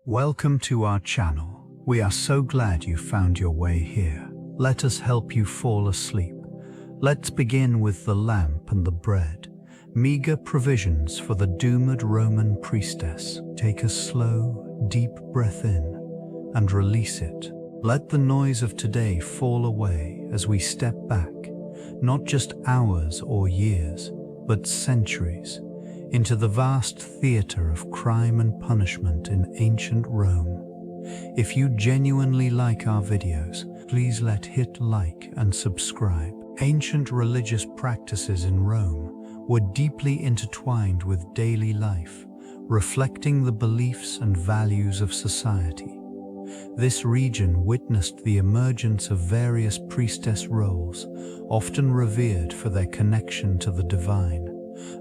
Welcome to our channel. We are so glad you found your way here. Let us help you fall asleep. Let's begin with the lamp and the bread. Meager provisions for the doomed Roman priestess. Take a slow, deep breath in and release it. Let the noise of today fall away as we step back, not just hours or years, but centuries, into the vast theater of crime and punishment in ancient Rome. If you genuinely like our videos, please hit like and subscribe. Ancient religious practices in Rome were deeply intertwined with daily life, reflecting the beliefs and values of society. This region witnessed the emergence of various priestess roles, often revered for their connection to the divine.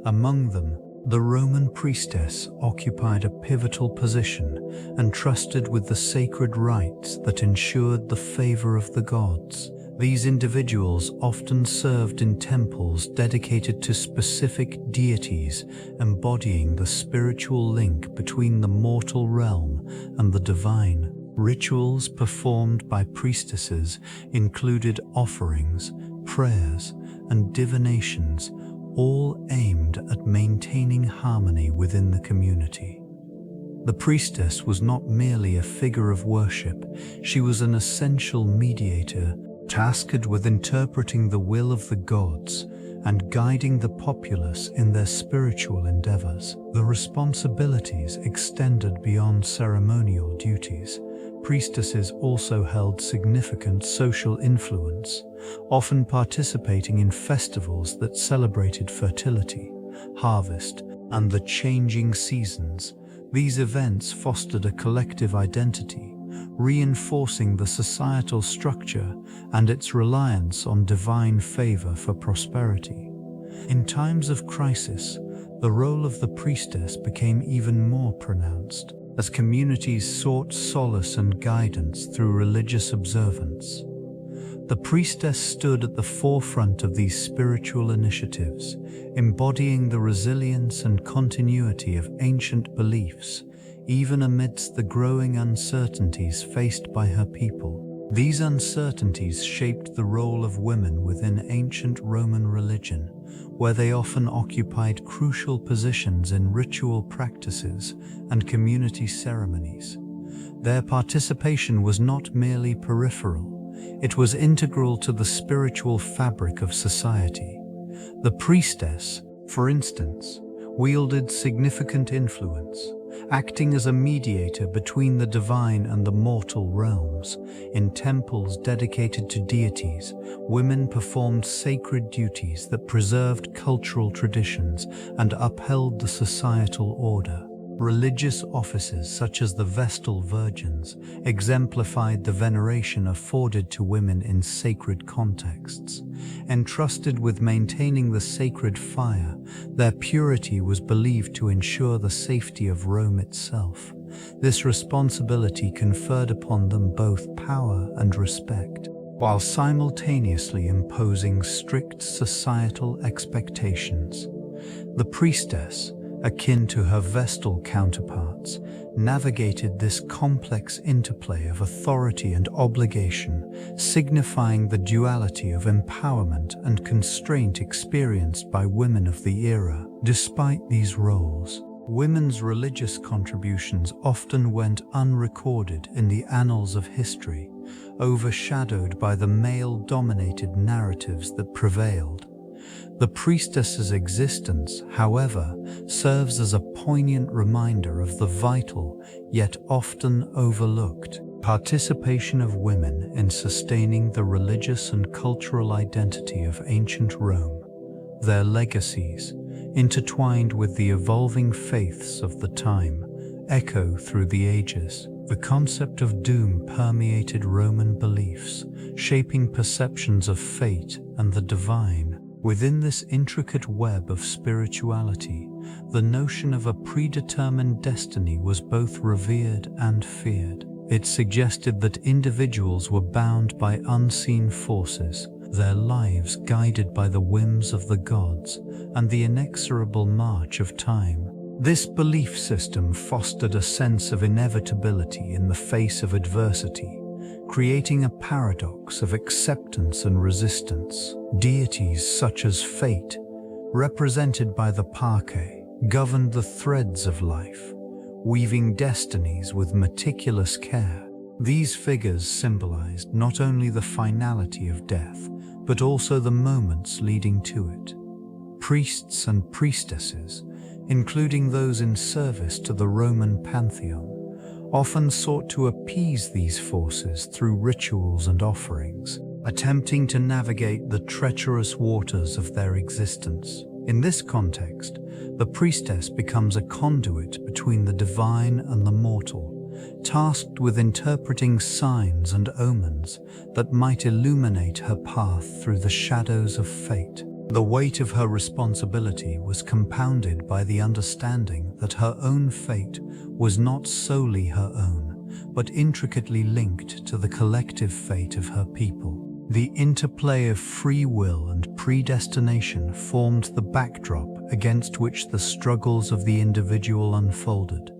Among them, the Roman priestess occupied a pivotal position, entrusted with the sacred rites that ensured the favor of the gods. These individuals often served in temples dedicated to specific deities, embodying the spiritual link between the mortal realm and the divine. Rituals performed by priestesses included offerings, prayers, and divinations, all aimed at maintaining harmony within the community. The priestess was not merely a figure of worship, she was an essential mediator, tasked with interpreting the will of the gods and guiding the populace in their spiritual endeavors. The responsibilities extended beyond ceremonial duties. Priestesses also held significant social influence, often participating in festivals that celebrated fertility, harvest, and the changing seasons. These events fostered a collective identity, reinforcing the societal structure and its reliance on divine favor for prosperity. In times of crisis, the role of the priestess became even more pronounced, as communities sought solace and guidance through religious observance. The priestess stood at the forefront of these spiritual initiatives, embodying the resilience and continuity of ancient beliefs, even amidst the growing uncertainties faced by her people. These uncertainties shaped the role of women within ancient Roman religion, where they often occupied crucial positions in ritual practices and community ceremonies. Their participation was not merely peripheral, it was integral to the spiritual fabric of society. The priestess, for instance, wielded significant influence, acting as a mediator between the divine and the mortal realms. In temples dedicated to deities, women performed sacred duties that preserved cultural traditions and upheld the societal order. Religious offices such as the Vestal Virgins exemplified the veneration afforded to women in sacred contexts. Entrusted with maintaining the sacred fire, their purity was believed to ensure the safety of Rome itself. This responsibility conferred upon them both power and respect, while simultaneously imposing strict societal expectations. The priestess, akin to her Vestal counterparts, navigated this complex interplay of authority and obligation, signifying the duality of empowerment and constraint experienced by women of the era. Despite these roles, women's religious contributions often went unrecorded in the annals of history, overshadowed by the male-dominated narratives that prevailed. The priestess's existence, however, serves as a poignant reminder of the vital, yet often overlooked, participation of women in sustaining the religious and cultural identity of ancient Rome. Their legacies, intertwined with the evolving faiths of the time, echo through the ages. The concept of doom permeated Roman beliefs, shaping perceptions of fate and the divine. Within this intricate web of spirituality, the notion of a predetermined destiny was both revered and feared. It suggested that individuals were bound by unseen forces, their lives guided by the whims of the gods and the inexorable march of time. This belief system fostered a sense of inevitability in the face of adversity, creating a paradox of acceptance and resistance. Deities such as fate, represented by the parquet, governed the threads of life, weaving destinies with meticulous care. These figures symbolized not only the finality of death, but also the moments leading to it. Priests and priestesses, including those in service to the Roman pantheon, often sought to appease these forces through rituals and offerings, attempting to navigate the treacherous waters of their existence. In this context, the priestess becomes a conduit between the divine and the mortal, tasked with interpreting signs and omens that might illuminate her path through the shadows of fate. The weight of her responsibility was compounded by the understanding that her own fate was not solely her own, but intricately linked to the collective fate of her people. The interplay of free will and predestination formed the backdrop against which the struggles of the individual unfolded,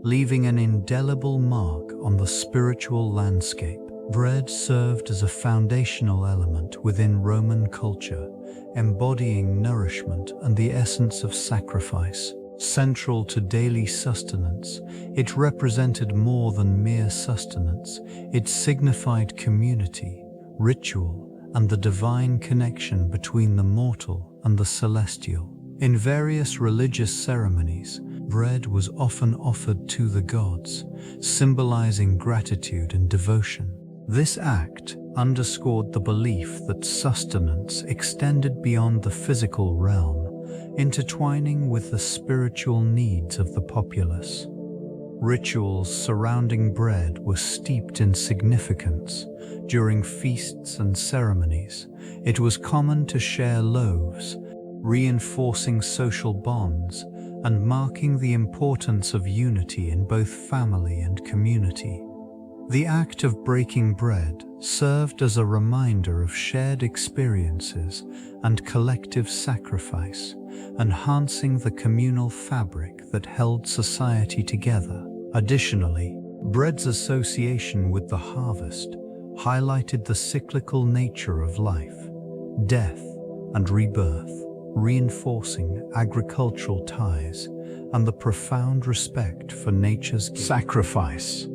leaving an indelible mark on the spiritual landscape. Bread served as a foundational element within Roman culture, embodying nourishment and the essence of sacrifice. Central to daily sustenance, it represented more than mere sustenance. It signified community, ritual, and the divine connection between the mortal and the celestial. In various religious ceremonies, bread was often offered to the gods, symbolizing gratitude and devotion. This act underscored the belief that sustenance extended beyond the physical realm, intertwining with the spiritual needs of the populace. Rituals surrounding bread were steeped in significance. During feasts and ceremonies, it was common to share loaves, reinforcing social bonds and marking the importance of unity in both family and community. The act of breaking bread served as a reminder of shared experiences and collective sacrifice, enhancing the communal fabric that held society together. Additionally, bread's association with the harvest highlighted the cyclical nature of life, death, and rebirth, reinforcing agricultural ties and the profound respect for nature's gift. Sacrifice,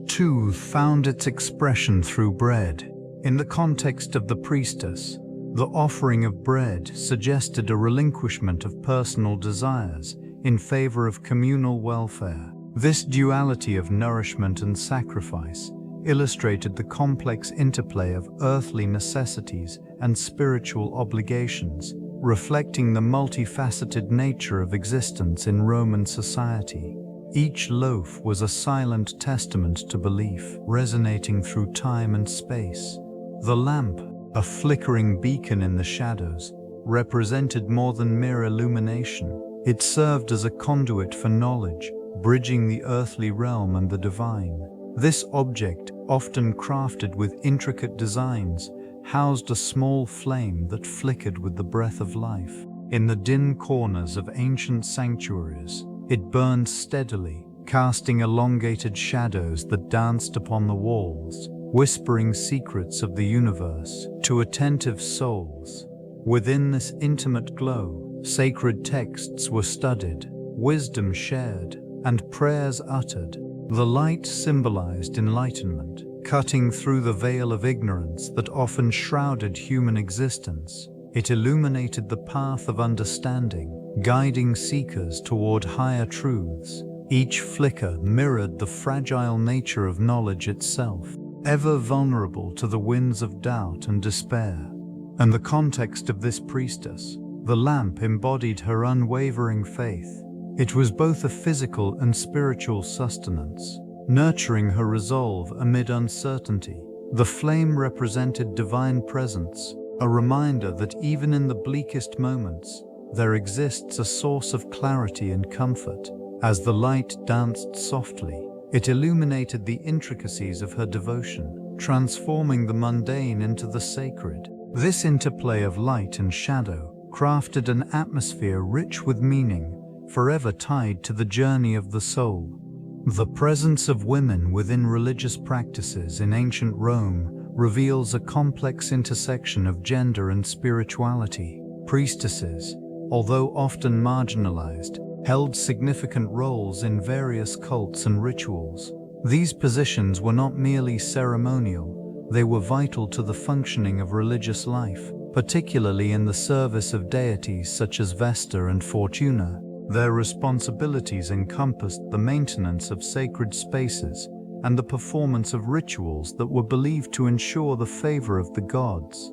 too, found its expression through bread. In the context of the priestess, the offering of bread suggested a relinquishment of personal desires in favor of communal welfare. This duality of nourishment and sacrifice illustrated the complex interplay of earthly necessities and spiritual obligations, reflecting the multifaceted nature of existence in Roman society. Each loaf was a silent testament to belief, resonating through time and space. The lamp, a flickering beacon in the shadows, represented more than mere illumination. It served as a conduit for knowledge, bridging the earthly realm and the divine. This object, often crafted with intricate designs, housed a small flame that flickered with the breath of life. In the dim corners of ancient sanctuaries, it burned steadily, casting elongated shadows that danced upon the walls, whispering secrets of the universe to attentive souls. Within this intimate glow, sacred texts were studied, wisdom shared, and prayers uttered. The light symbolized enlightenment, cutting through the veil of ignorance that often shrouded human existence. It illuminated the path of understanding, guiding seekers toward higher truths. Each flicker mirrored the fragile nature of knowledge itself, ever vulnerable to the winds of doubt and despair. In the context of this priestess, the lamp embodied her unwavering faith. It was both a physical and spiritual sustenance, nurturing her resolve amid uncertainty. The flame represented divine presence, a reminder that even in the bleakest moments, there exists a source of clarity and comfort. As the light danced softly, it illuminated the intricacies of her devotion, transforming the mundane into the sacred. This interplay of light and shadow crafted an atmosphere rich with meaning, forever tied to the journey of the soul. The presence of women within religious practices in ancient Rome reveals a complex intersection of gender and spirituality. Priestesses, although often marginalized, held significant roles in various cults and rituals. These positions were not merely ceremonial, they were vital to the functioning of religious life, particularly in the service of deities such as Vesta and Fortuna. Their responsibilities encompassed the maintenance of sacred spaces and the performance of rituals that were believed to ensure the favor of the gods.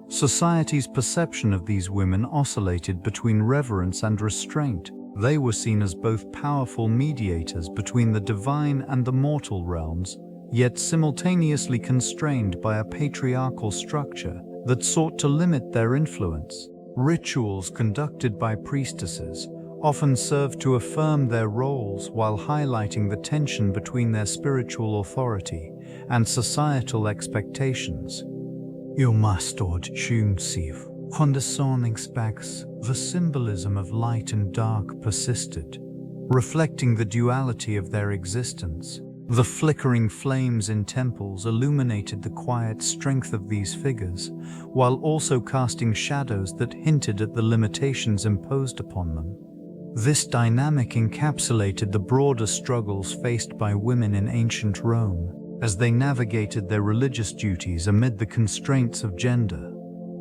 Society's perception of these women oscillated between reverence and restraint. They were seen as both powerful mediators between the divine and the mortal realms, yet simultaneously constrained by a patriarchal structure that sought to limit their influence. Rituals conducted by priestesses often served to affirm their roles while highlighting the tension between their spiritual authority and societal expectations. You must sieve. On the soning specs, the symbolism of light and dark persisted, reflecting the duality of their existence. The flickering flames in temples illuminated the quiet strength of these figures, while also casting shadows that hinted at the limitations imposed upon them. This dynamic encapsulated the broader struggles faced by women in ancient Rome, as they navigated their religious duties amid the constraints of gender.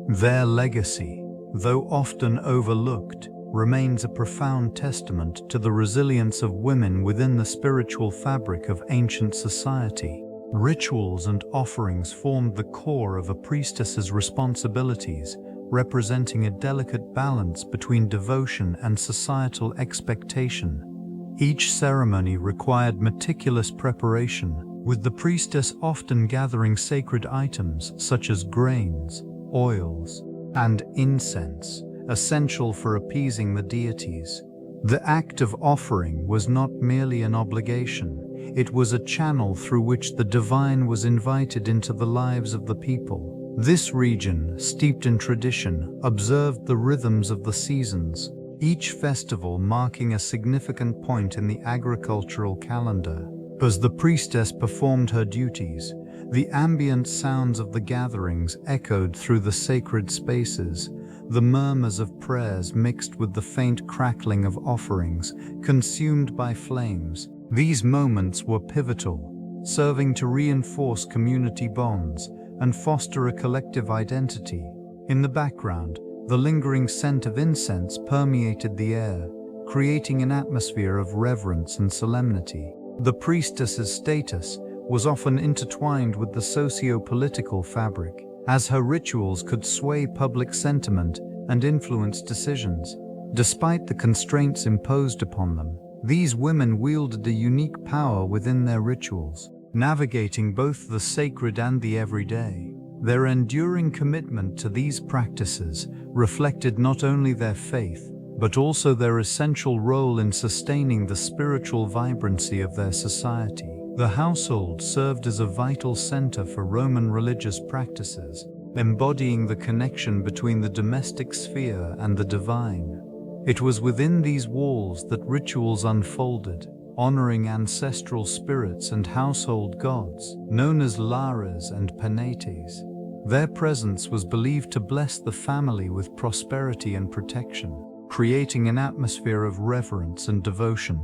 Their legacy, though often overlooked, remains a profound testament to the resilience of women within the spiritual fabric of ancient society. Rituals and offerings formed the core of a priestess's responsibilities, representing a delicate balance between devotion and societal expectation. Each ceremony required meticulous preparation, with the priestess often gathering sacred items such as grains, oils, and incense, essential for appeasing the deities. The act of offering was not merely an obligation, it was a channel through which the divine was invited into the lives of the people. This region, steeped in tradition, observed the rhythms of the seasons, each festival marking a significant point in the agricultural calendar. As the priestess performed her duties, the ambient sounds of the gatherings echoed through the sacred spaces, the murmurs of prayers mixed with the faint crackling of offerings consumed by flames. These moments were pivotal, serving to reinforce community bonds and foster a collective identity. In the background, the lingering scent of incense permeated the air, creating an atmosphere of reverence and solemnity. The priestess's status was often intertwined with the socio-political fabric, as her rituals could sway public sentiment and influence decisions. Despite the constraints imposed upon them, these women wielded a unique power within their rituals, navigating both the sacred and the everyday. Their enduring commitment to these practices reflected not only their faith, but also their essential role in sustaining the spiritual vibrancy of their society. The household served as a vital center for Roman religious practices, embodying the connection between the domestic sphere and the divine. It was within these walls that rituals unfolded, honoring ancestral spirits and household gods, known as Lares and Penates. Their presence was believed to bless the family with prosperity and protection, creating an atmosphere of reverence and devotion.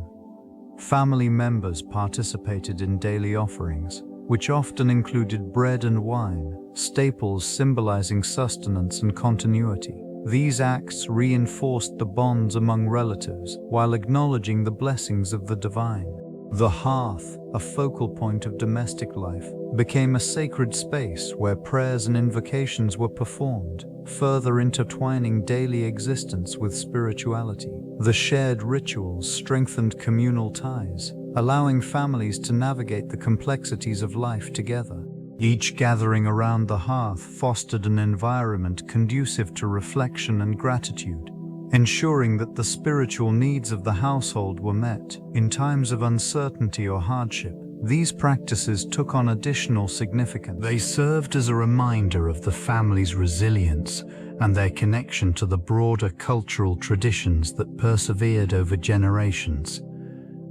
Family members participated in daily offerings, which often included bread and wine, staples symbolizing sustenance and continuity. These acts reinforced the bonds among relatives while acknowledging the blessings of the divine. The hearth, a focal point of domestic life, became a sacred space where prayers and invocations were performed, further intertwining daily existence with spirituality. The shared rituals strengthened communal ties, allowing families to navigate the complexities of life together. Each gathering around the hearth fostered an environment conducive to reflection and gratitude, ensuring that the spiritual needs of the household were met. In times of uncertainty or hardship, These practices took on additional significance. They served as a reminder of the family's resilience and their connection to the broader cultural traditions that persevered over generations.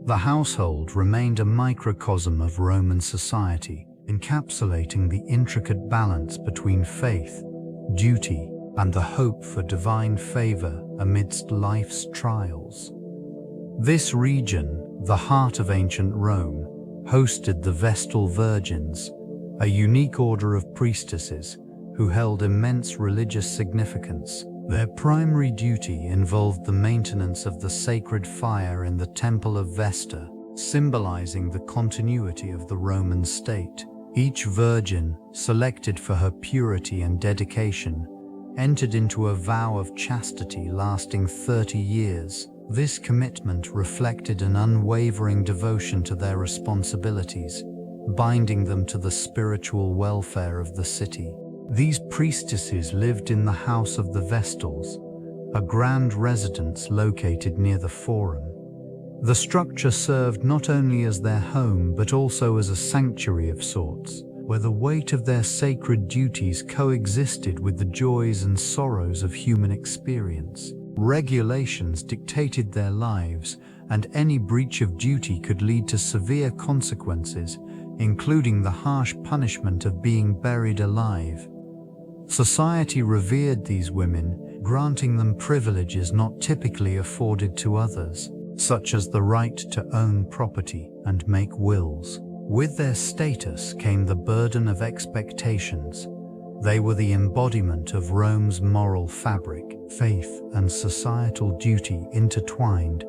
The household remained a microcosm of Roman society, encapsulating the intricate balance between faith, duty, and the hope for divine favor amidst life's trials. This region, the heart of ancient Rome, hosted the Vestal Virgins, a unique order of priestesses who held immense religious significance. Their primary duty involved the maintenance of the sacred fire in the Temple of Vesta, symbolizing the continuity of the Roman state. Each virgin, selected for her purity and dedication, entered into a vow of chastity lasting 30 years. This commitment reflected an unwavering devotion to their responsibilities, binding them to the spiritual welfare of the city. These priestesses lived in the House of the Vestals, a grand residence located near the Forum. The structure served not only as their home but also as a sanctuary of sorts, where the weight of their sacred duties coexisted with the joys and sorrows of human experience. Regulations dictated their lives, and any breach of duty could lead to severe consequences, including the harsh punishment of being buried alive. Society revered these women, granting them privileges not typically afforded to others, such as the right to own property and make wills. With their status came the burden of expectations. They were the embodiment of Rome's moral fabric, faith and societal duty intertwined,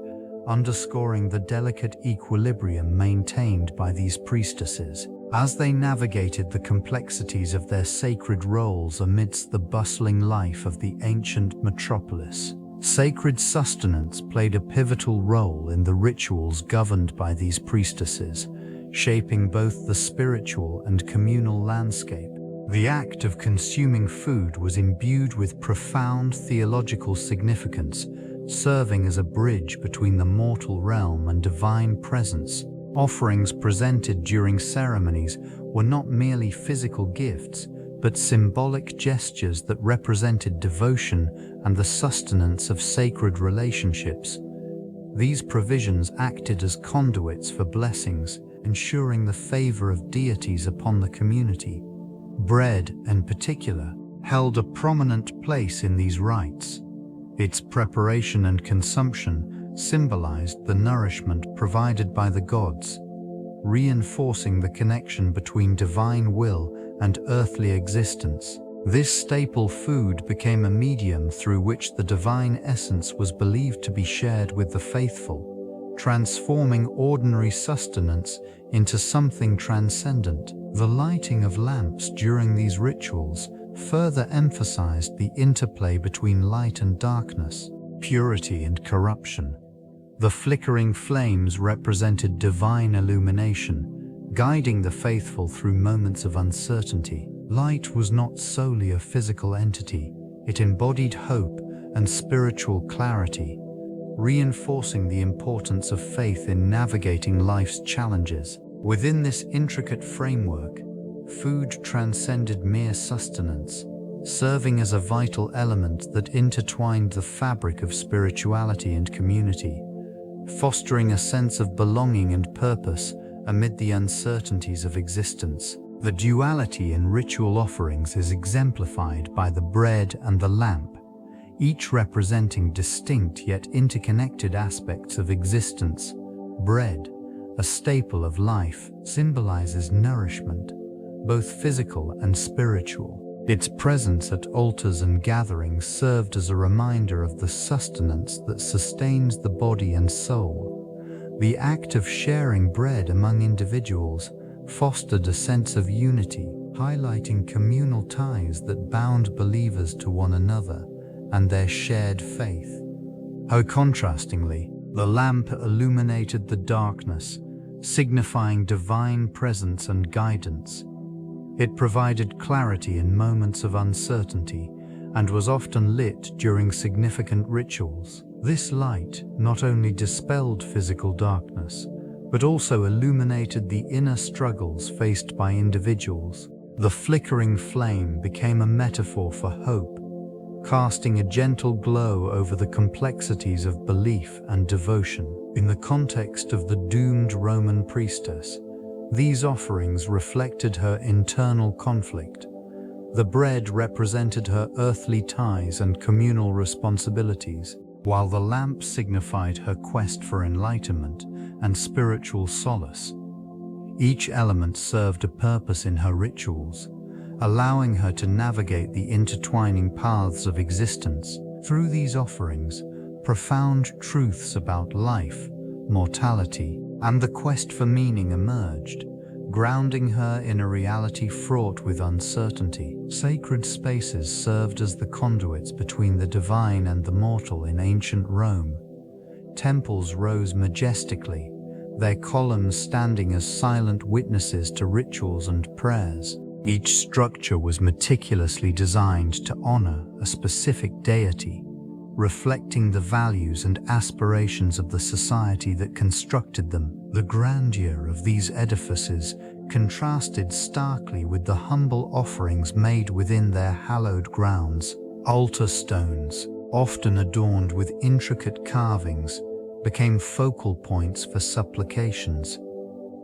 underscoring the delicate equilibrium maintained by these priestesses. As they navigated the complexities of their sacred roles amidst the bustling life of the ancient metropolis, sacred sustenance played a pivotal role in the rituals governed by these priestesses, shaping both the spiritual and communal landscape. The act of consuming food was imbued with profound theological significance, serving as a bridge between the mortal realm and divine presence. Offerings presented during ceremonies were not merely physical gifts, but symbolic gestures that represented devotion and the sustenance of sacred relationships. These provisions acted as conduits for blessings, ensuring the favor of deities upon the community. Bread, in particular, held a prominent place in these rites. Its preparation and consumption symbolized the nourishment provided by the gods, reinforcing the connection between divine will and earthly existence. This staple food became a medium through which the divine essence was believed to be shared with the faithful, transforming ordinary sustenance into something transcendent. The lighting of lamps during these rituals further emphasized the interplay between light and darkness, purity and corruption. The flickering flames represented divine illumination, guiding the faithful through moments of uncertainty. Light was not solely a physical entity, it embodied hope and spiritual clarity, reinforcing the importance of faith in navigating life's challenges. Within this intricate framework, food transcended mere sustenance, serving as a vital element that intertwined the fabric of spirituality and community, fostering a sense of belonging and purpose amid the uncertainties of existence. The duality in ritual offerings is exemplified by the bread and the lamp, each representing distinct yet interconnected aspects of existence. Bread, a staple of life, symbolizes nourishment, both physical and spiritual. Its presence at altars and gatherings served as a reminder of the sustenance that sustains the body and soul. The act of sharing bread among individuals fostered a sense of unity, highlighting communal ties that bound believers to one another and their shared faith. How contrastingly, the lamp illuminated the darkness, signifying divine presence and guidance. It provided clarity in moments of uncertainty and was often lit during significant rituals. This light not only dispelled physical darkness, but also illuminated the inner struggles faced by individuals. The flickering flame became a metaphor for hope, casting a gentle glow over the complexities of belief and devotion. In the context of the doomed Roman priestess, these offerings reflected her internal conflict. The bread represented her earthly ties and communal responsibilities, while the lamp signified her quest for enlightenment and spiritual solace. Each element served a purpose in her rituals, allowing her to navigate the intertwining paths of existence. Through these offerings, profound truths about life, mortality, and the quest for meaning emerged, grounding her in a reality fraught with uncertainty. Sacred spaces served as the conduits between the divine and the mortal in ancient Rome. Temples rose majestically, their columns standing as silent witnesses to rituals and prayers. Each structure was meticulously designed to honor a specific deity, reflecting the values and aspirations of the society that constructed them. The grandeur of these edifices contrasted starkly with the humble offerings made within their hallowed grounds. Altar stones, often adorned with intricate carvings, became focal points for supplications.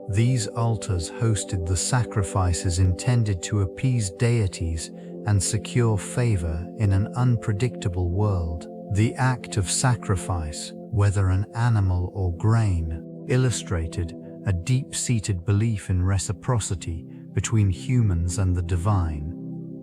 These altars hosted the sacrifices intended to appease deities and secure favor in an unpredictable world. The act of sacrifice, whether an animal or grain, illustrated a deep-seated belief in reciprocity between humans and the divine.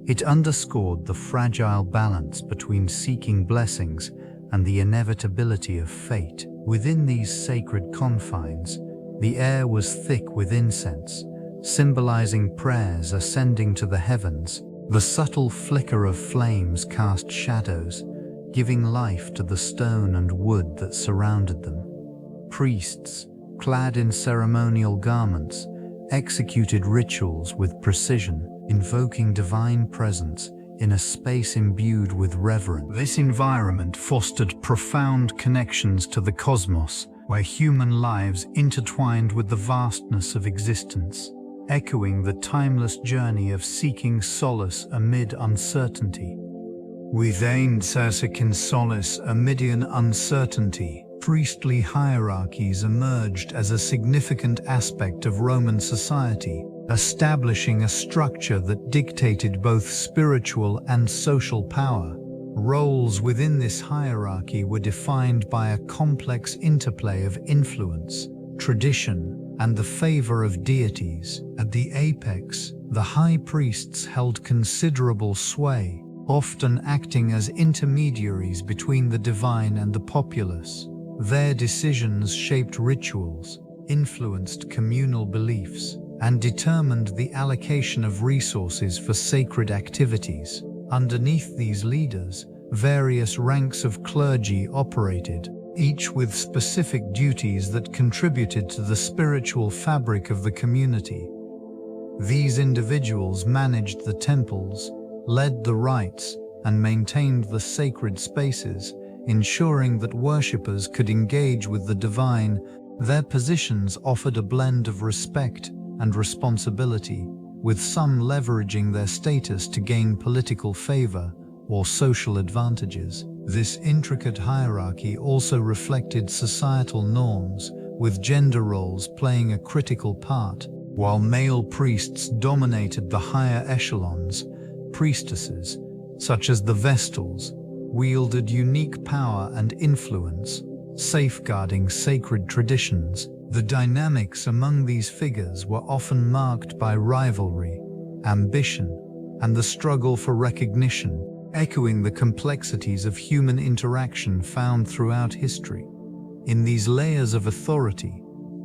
It underscored the fragile balance between seeking blessings and the inevitability of fate. Within these sacred confines, the air was thick with incense, symbolizing prayers ascending to the heavens. The subtle flicker of flames cast shadows, giving life to the stone and wood that surrounded them. Priests, clad in ceremonial garments, executed rituals with precision, invoking divine presence in a space imbued with reverence. This environment fostered profound connections to the cosmos, where human lives intertwined with the vastness of existence, echoing the timeless journey of seeking solace amid uncertainty. Within seeking solace amid uncertainty, priestly hierarchies emerged as a significant aspect of Roman society, establishing a structure that dictated both spiritual and social power. Roles within this hierarchy were defined by a complex interplay of influence, tradition, and the favor of deities. At the apex, the high priests held considerable sway, often acting as intermediaries between the divine and the populace. Their decisions shaped rituals, influenced communal beliefs, and determined the allocation of resources for sacred activities. Underneath these leaders, various ranks of clergy operated, each with specific duties that contributed to the spiritual fabric of the community. These individuals managed the temples, led the rites, and maintained the sacred spaces, ensuring that worshippers could engage with the divine. Their positions offered a blend of respect and responsibility, with some leveraging their status to gain political favor or social advantages. This intricate hierarchy also reflected societal norms, with gender roles playing a critical part. While male priests dominated the higher echelons, priestesses, such as the Vestals, wielded unique power and influence, safeguarding sacred traditions. The dynamics among these figures were often marked by rivalry, ambition, and the struggle for recognition, echoing the complexities of human interaction found throughout history. In these layers of authority,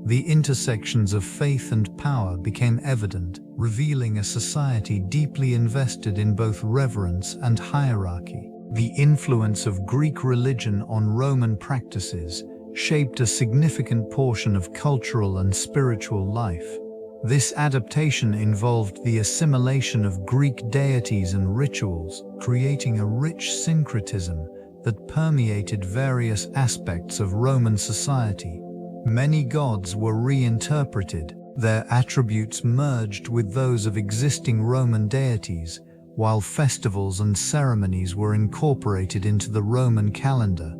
the intersections of faith and power became evident, revealing a society deeply invested in both reverence and hierarchy. The influence of Greek religion on Roman practices shaped a significant portion of cultural and spiritual life. This adaptation involved the assimilation of Greek deities and rituals, creating a rich syncretism that permeated various aspects of Roman society. Many gods were reinterpreted, their attributes merged with those of existing Roman deities, while festivals and ceremonies were incorporated into the Roman calendar.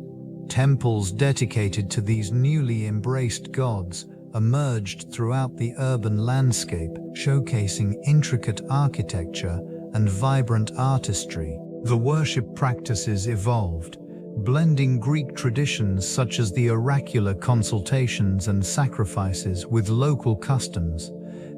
Temples dedicated to these newly embraced gods emerged throughout the urban landscape, showcasing intricate architecture and vibrant artistry. The worship practices evolved, blending Greek traditions such as the oracular consultations and sacrifices with local customs.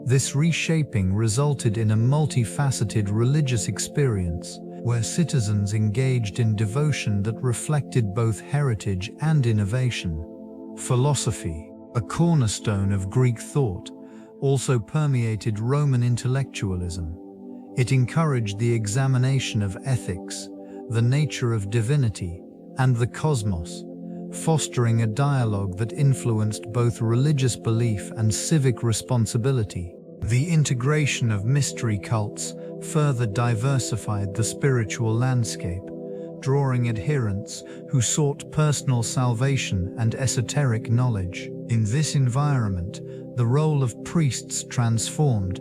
This reshaping resulted in a multifaceted religious experience, where citizens engaged in devotion that reflected both heritage and innovation. Philosophy, a cornerstone of Greek thought, also permeated Roman intellectualism. It encouraged the examination of ethics, the nature of divinity, and the cosmos, fostering a dialogue that influenced both religious belief and civic responsibility. The integration of mystery cults further diversified the spiritual landscape, drawing adherents who sought personal salvation and esoteric knowledge. In this environment, the role of priests transformed.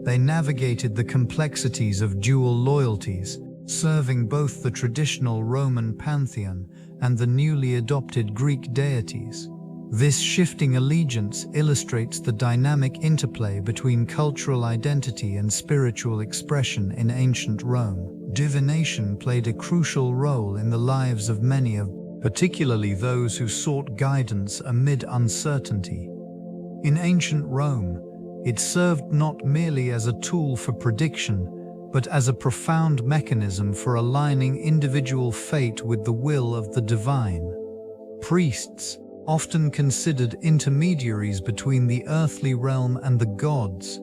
They navigated the complexities of dual loyalties, serving both the traditional Roman pantheon and the newly adopted Greek deities. This shifting allegiance illustrates the dynamic interplay between cultural identity and spiritual expression in ancient Rome. Divination played a crucial role in the lives of many, particularly those who sought guidance amid uncertainty. In ancient Rome, it served not merely as a tool for prediction, but as a profound mechanism for aligning individual fate with the will of the divine. Priests, often considered intermediaries between the earthly realm and the gods,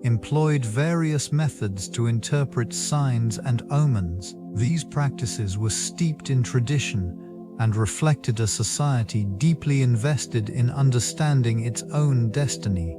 employed various methods to interpret signs and omens. These practices were steeped in tradition and reflected a society deeply invested in understanding its own destiny.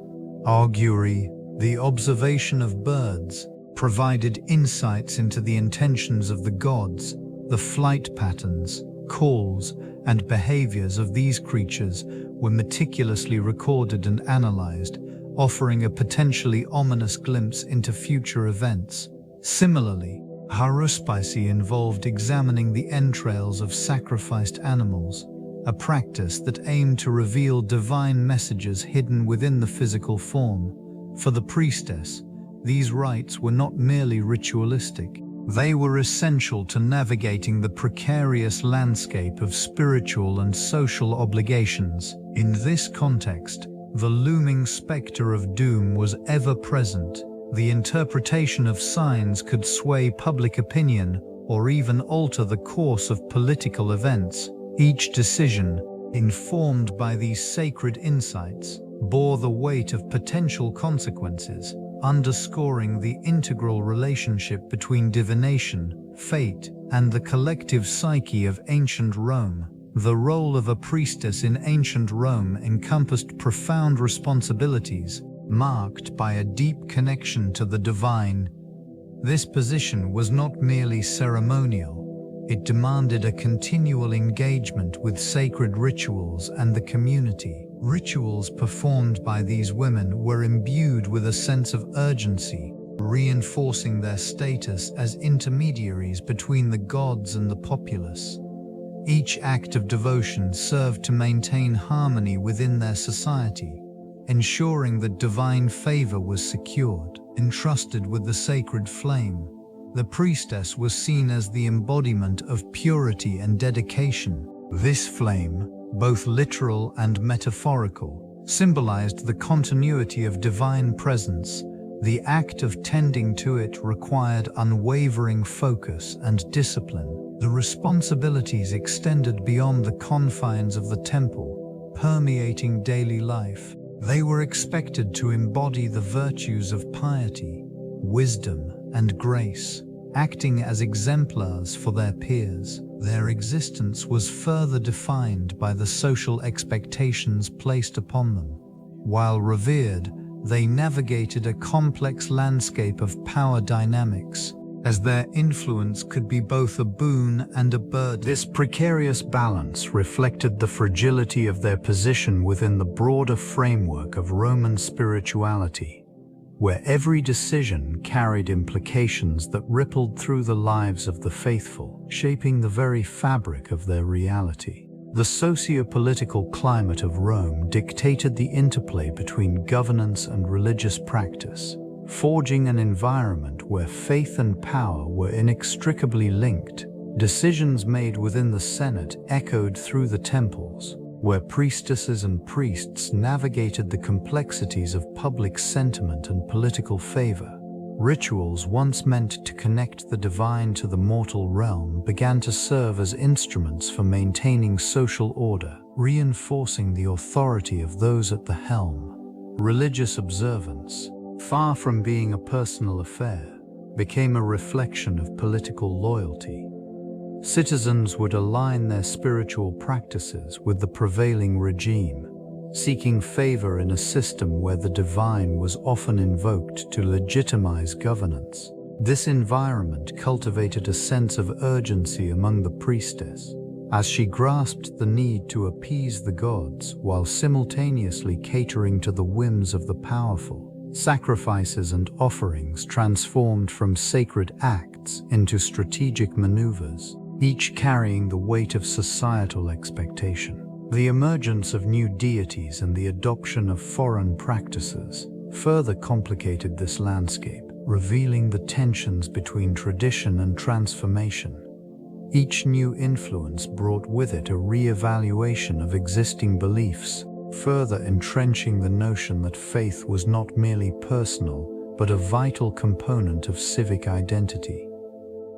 Augury, the observation of birds, provided insights into the intentions of the gods. The flight patterns, calls, and behaviors of these creatures were meticulously recorded and analyzed, offering a potentially ominous glimpse into future events. Similarly, haruspicy involved examining the entrails of sacrificed animals, a practice that aimed to reveal divine messages hidden within the physical form. For the priestess, these rites were not merely ritualistic. They were essential to navigating the precarious landscape of spiritual and social obligations. In this context, the looming specter of doom was ever present. The interpretation of signs could sway public opinion or even alter the course of political events. Each decision, informed by these sacred insights, bore the weight of potential consequences, underscoring the integral relationship between divination, fate, and the collective psyche of ancient Rome. The role of a priestess in ancient Rome encompassed profound responsibilities, marked by a deep connection to the divine. This position was not merely ceremonial. It demanded a continual engagement with sacred rituals and the community. Rituals performed by these women were imbued with a sense of urgency, reinforcing their status as intermediaries between the gods and the populace. Each act of devotion served to maintain harmony within their society, ensuring that divine favor was secured. Entrusted with the sacred flame, the priestess was seen as the embodiment of purity and dedication. This flame, both literal and metaphorical, symbolized the continuity of divine presence. The act of tending to it required unwavering focus and discipline. The responsibilities extended beyond the confines of the temple, permeating daily life. They were expected to embody the virtues of piety, wisdom, and grace, acting as exemplars for their peers. Their existence was further defined by the social expectations placed upon them. While revered, they navigated a complex landscape of power dynamics, as their influence could be both a boon and a burden. This precarious balance reflected the fragility of their position within the broader framework of Roman spirituality, where every decision carried implications that rippled through the lives of the faithful, shaping the very fabric of their reality. The socio-political climate of Rome dictated the interplay between governance and religious practice, forging an environment where faith and power were inextricably linked. Decisions made within the Senate echoed through the temples, where priestesses and priests navigated the complexities of public sentiment and political favor. Rituals once meant to connect the divine to the mortal realm began to serve as instruments for maintaining social order, reinforcing the authority of those at the helm. Religious observance, far from being a personal affair, became a reflection of political loyalty. Citizens would align their spiritual practices with the prevailing regime, seeking favor in a system where the divine was often invoked to legitimize governance. This environment cultivated a sense of urgency among the priestess, as she grasped the need to appease the gods while simultaneously catering to the whims of the powerful. Sacrifices and offerings transformed from sacred acts into strategic maneuvers, each carrying the weight of societal expectation. The emergence of new deities and the adoption of foreign practices further complicated this landscape, revealing the tensions between tradition and transformation. Each new influence brought with it a re-evaluation of existing beliefs, further entrenching the notion that faith was not merely personal, but a vital component of civic identity.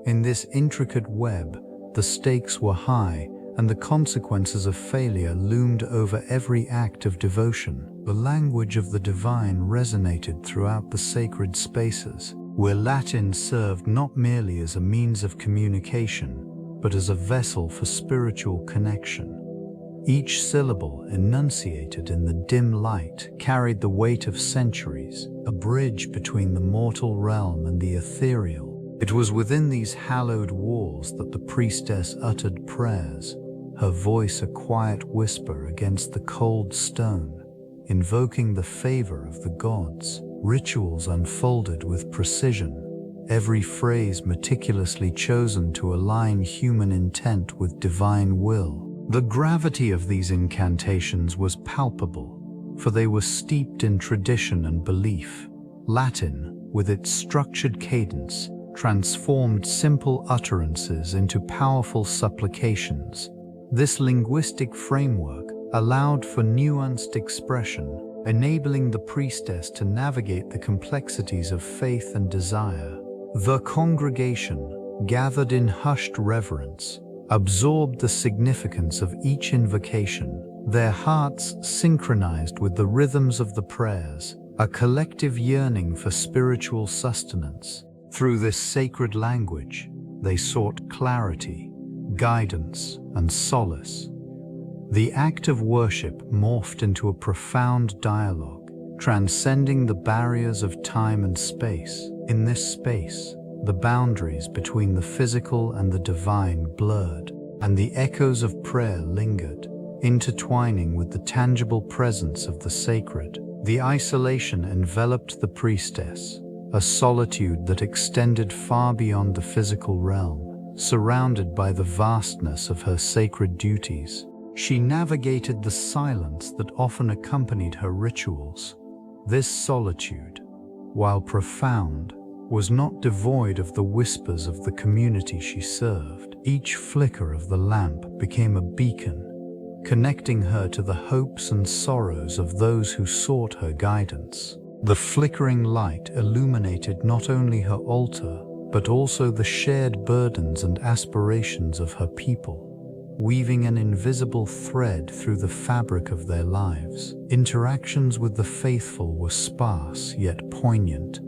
In this intricate web, the stakes were high, and the consequences of failure loomed over every act of devotion. The language of the divine resonated throughout the sacred spaces, where Latin served not merely as a means of communication, but as a vessel for spiritual connection. Each syllable enunciated in the dim light carried the weight of centuries, a bridge between the mortal realm and the ethereal. It was within these hallowed walls that the priestess uttered prayers, her voice a quiet whisper against the cold stone, invoking the favor of the gods. Rituals unfolded with precision, every phrase meticulously chosen to align human intent with divine will. The gravity of these incantations was palpable, for they were steeped in tradition and belief. Latin, with its structured cadence, transformed simple utterances into powerful supplications. This linguistic framework allowed for nuanced expression, enabling the priestess to navigate the complexities of faith and desire. The congregation, gathered in hushed reverence, absorbed the significance of each invocation, their hearts synchronized with the rhythms of the prayers, a collective yearning for spiritual sustenance. Through this sacred language, they sought clarity, guidance, and solace. The act of worship morphed into a profound dialogue, transcending the barriers of time and space. In this space, the boundaries between the physical and the divine blurred, and the echoes of prayer lingered, intertwining with the tangible presence of the sacred. The isolation enveloped the priestess, a solitude that extended far beyond the physical realm. Surrounded by the vastness of her sacred duties, she navigated the silence that often accompanied her rituals. This solitude, while profound, was not devoid of the whispers of the community she served. Each flicker of the lamp became a beacon, connecting her to the hopes and sorrows of those who sought her guidance. The flickering light illuminated not only her altar, but also the shared burdens and aspirations of her people, weaving an invisible thread through the fabric of their lives. Interactions with the faithful were sparse yet poignant.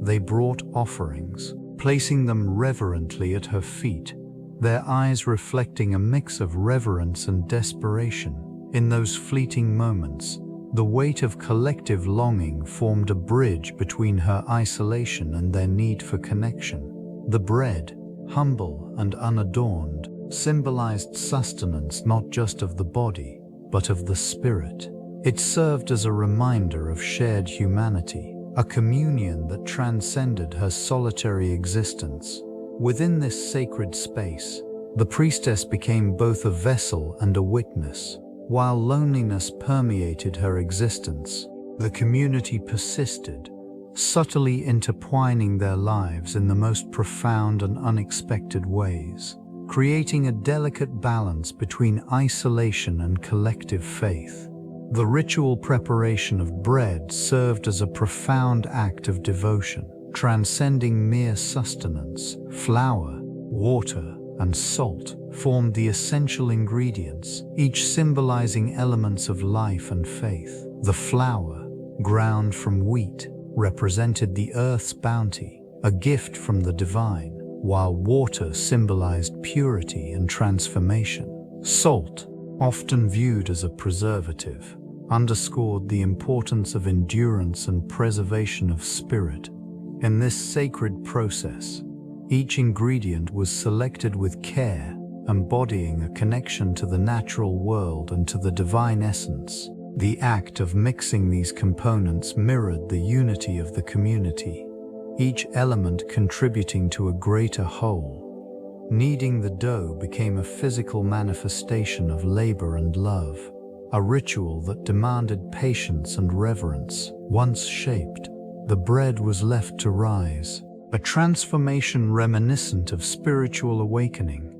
They brought offerings, placing them reverently at her feet, their eyes reflecting a mix of reverence and desperation. In those fleeting moments, the weight of collective longing formed a bridge between her isolation and their need for connection. The bread, humble and unadorned, symbolized sustenance not just of the body, but of the spirit. It served as a reminder of shared humanity, a communion that transcended her solitary existence. Within this sacred space, the priestess became both a vessel and a witness. While loneliness permeated her existence, the community persisted, subtly intertwining their lives in the most profound and unexpected ways, creating a delicate balance between isolation and collective faith. The ritual preparation of bread served as a profound act of devotion, transcending mere sustenance. Flour, water, and salt formed the essential ingredients, each symbolizing elements of life and faith. The flour, ground from wheat, represented the earth's bounty, a gift from the divine, while water symbolized purity and transformation. Salt, often viewed as a preservative, underscored the importance of endurance and preservation of spirit. In this sacred process, each ingredient was selected with care, embodying a connection to the natural world and to the divine essence. The act of mixing these components mirrored the unity of the community, each element contributing to a greater whole. Kneading the dough became a physical manifestation of labor and love, a ritual that demanded patience and reverence. Once shaped, the bread was left to rise, a transformation reminiscent of spiritual awakening.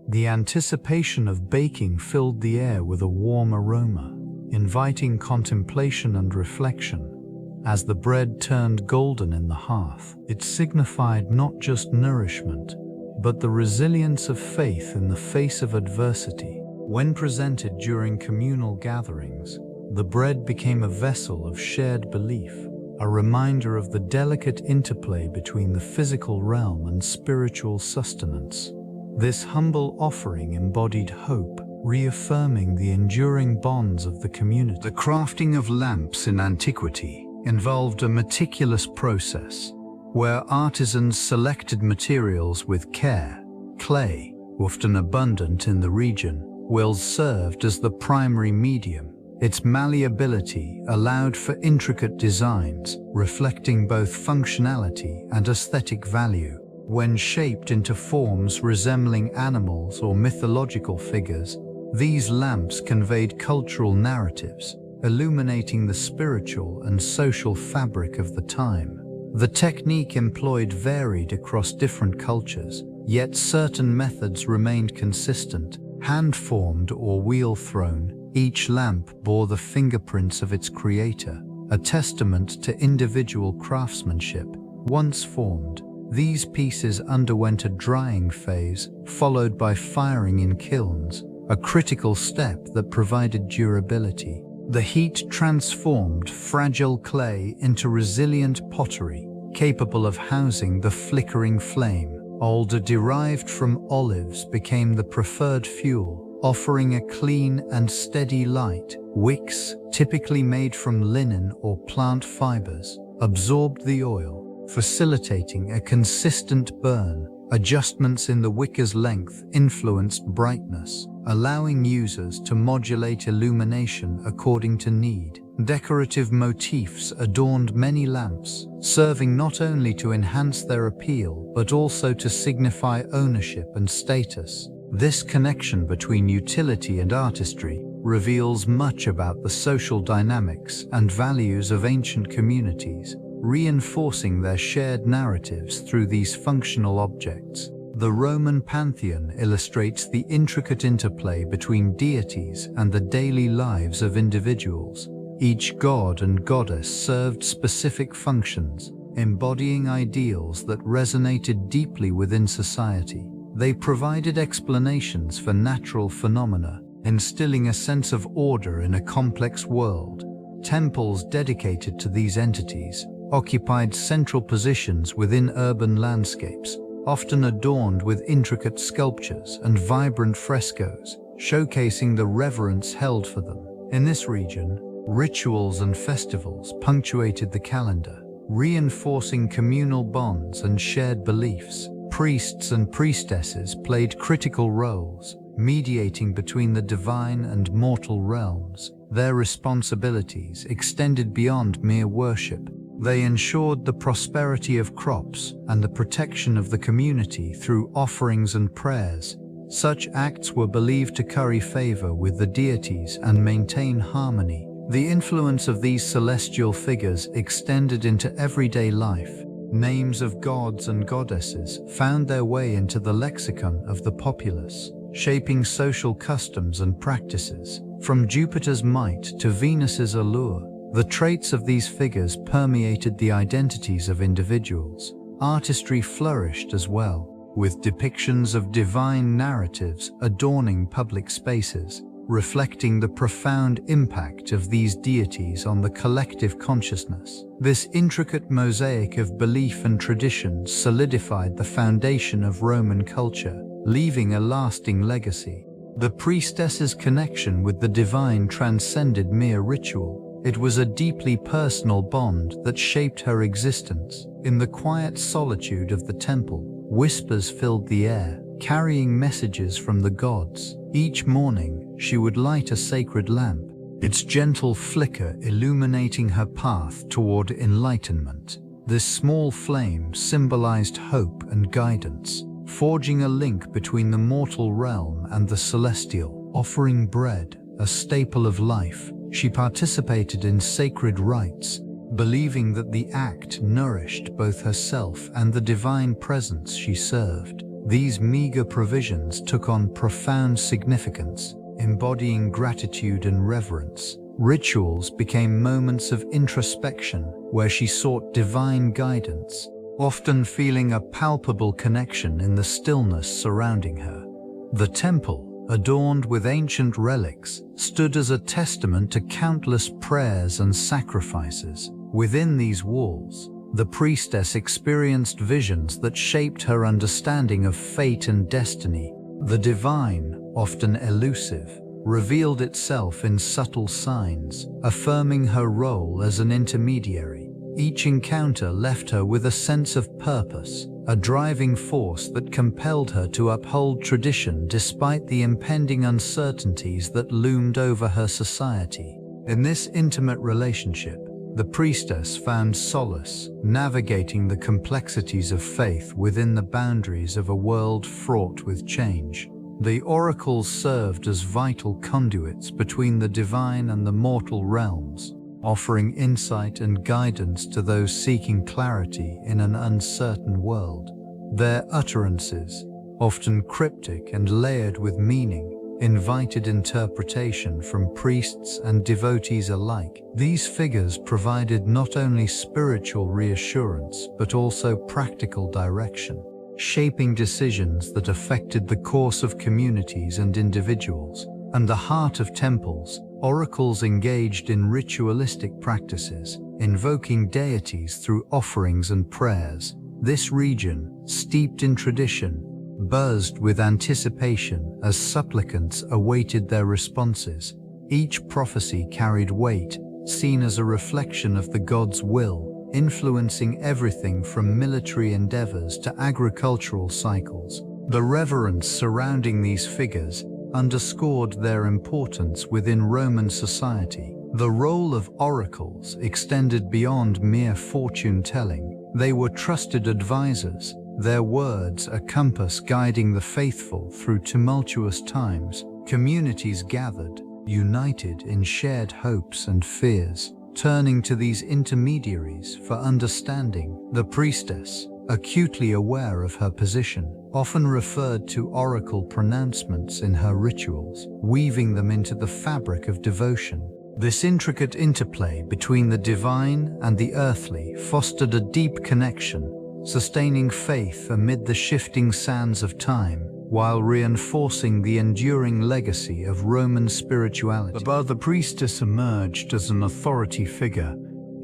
The anticipation of baking filled the air with a warm aroma, inviting contemplation and reflection. As the bread turned golden in the hearth, it signified not just nourishment, but the resilience of faith in the face of adversity. When presented during communal gatherings, the bread became a vessel of shared belief, a reminder of the delicate interplay between the physical realm and spiritual sustenance. This humble offering embodied hope, reaffirming the enduring bonds of the community. The crafting of lamps in antiquity involved a meticulous process, where artisans selected materials with care. Clay, often abundant in the region, served as the primary medium. Its malleability allowed for intricate designs, reflecting both functionality and aesthetic value. When shaped into forms resembling animals or mythological figures, these lamps conveyed cultural narratives, illuminating the spiritual and social fabric of the time. The technique employed varied across different cultures, yet certain methods remained consistent. Hand-formed or wheel-thrown, each lamp bore the fingerprints of its creator, a testament to individual craftsmanship. Once formed, these pieces underwent a drying phase, followed by firing in kilns, a critical step that provided durability. The heat transformed fragile clay into resilient pottery, capable of housing the flickering flame. Alder derived from olives became the preferred fuel, offering a clean and steady light. Wicks, typically made from linen or plant fibers, absorbed the oil, facilitating a consistent burn. Adjustments in the wicker's length influenced brightness, allowing users to modulate illumination according to need. Decorative motifs adorned many lamps, serving not only to enhance their appeal but also to signify ownership and status. This connection between utility and artistry reveals much about the social dynamics and values of ancient communities, reinforcing their shared narratives through these functional objects. The Roman pantheon illustrates the intricate interplay between deities and the daily lives of individuals. Each god and goddess served specific functions, embodying ideals that resonated deeply within society. They provided explanations for natural phenomena, instilling a sense of order in a complex world. Temples dedicated to these entities occupied central positions within urban landscapes, often adorned with intricate sculptures and vibrant frescoes, showcasing the reverence held for them. In this region, rituals and festivals punctuated the calendar, reinforcing communal bonds and shared beliefs. priests and priestesses played critical roles, mediating between the divine and mortal realms. Their responsibilities extended beyond mere worship. They ensured the prosperity of crops and the protection of the community through offerings and prayers. Such acts were believed to curry favor with the deities and maintain harmony. The influence of these celestial figures extended into everyday life. Names of gods and goddesses found their way into the lexicon of the populace, shaping social customs and practices. From Jupiter's might to Venus's allure, the traits of these figures permeated the identities of individuals. Artistry flourished as well, with depictions of divine narratives adorning public spaces, reflecting the profound impact of these deities on the collective consciousness. This intricate mosaic of belief and tradition solidified the foundation of Roman culture, leaving a lasting legacy. The priestess's connection with the divine transcended mere ritual. It was a deeply personal bond that shaped her existence. In the quiet solitude of the temple, whispers filled the air, carrying messages from the gods. Each morning, she would light a sacred lamp, its gentle flicker illuminating her path toward enlightenment. This small flame symbolized hope and guidance, forging a link between the mortal realm and the celestial. Offering bread, a staple of life, she participated in sacred rites, believing that the act nourished both herself and the divine presence she served. These meager provisions took on profound significance, embodying gratitude and reverence. Rituals became moments of introspection where she sought divine guidance, often feeling a palpable connection in the stillness surrounding her. The temple, adorned with ancient relics, stood as a testament to countless prayers and sacrifices. Within these walls, the priestess experienced visions that shaped her understanding of fate and destiny. The divine, often elusive, revealed itself in subtle signs, affirming her role as an intermediary. Each encounter left her with a sense of purpose, a driving force that compelled her to uphold tradition despite the impending uncertainties that loomed over her society. In this intimate relationship, the priestess found solace, navigating the complexities of faith within the boundaries of a world fraught with change. The oracles served as vital conduits between the divine and the mortal realms, offering insight and guidance to those seeking clarity in an uncertain world. Their utterances, often cryptic and layered with meaning, invited interpretation from priests and devotees alike. These figures provided not only spiritual reassurance but also practical direction, shaping decisions that affected the course of communities and individuals. And the heart of temples, oracles engaged in ritualistic practices, invoking deities through offerings and prayers. This region, steeped in tradition, buzzed with anticipation as supplicants awaited their responses. Each prophecy carried weight, seen as a reflection of the god's will, influencing everything from military endeavors to agricultural cycles. The reverence surrounding these figures underscored their importance within Roman society. The role of oracles extended beyond mere fortune-telling. They were trusted advisors, their words a compass guiding the faithful through tumultuous times. Communities gathered, united in shared hopes and fears, turning to these intermediaries for understanding. The priestess, acutely aware of her position, often referred to oracle pronouncements in her rituals, weaving them into the fabric of devotion. This intricate interplay between the divine and the earthly fostered a deep connection, sustaining faith amid the shifting sands of time, while reinforcing the enduring legacy of Roman spirituality. The priestess emerged as an authority figure,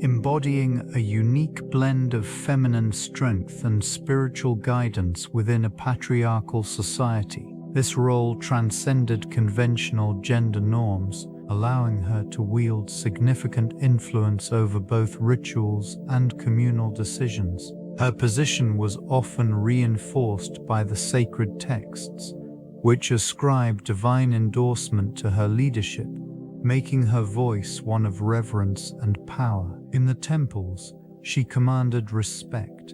embodying a unique blend of feminine strength and spiritual guidance within a patriarchal society. This role transcended conventional gender norms, allowing her to wield significant influence over both rituals and communal decisions. Her position was often reinforced by the sacred texts, which ascribed divine endorsement to her leadership, making her voice one of reverence and power. In the temples, she commanded respect,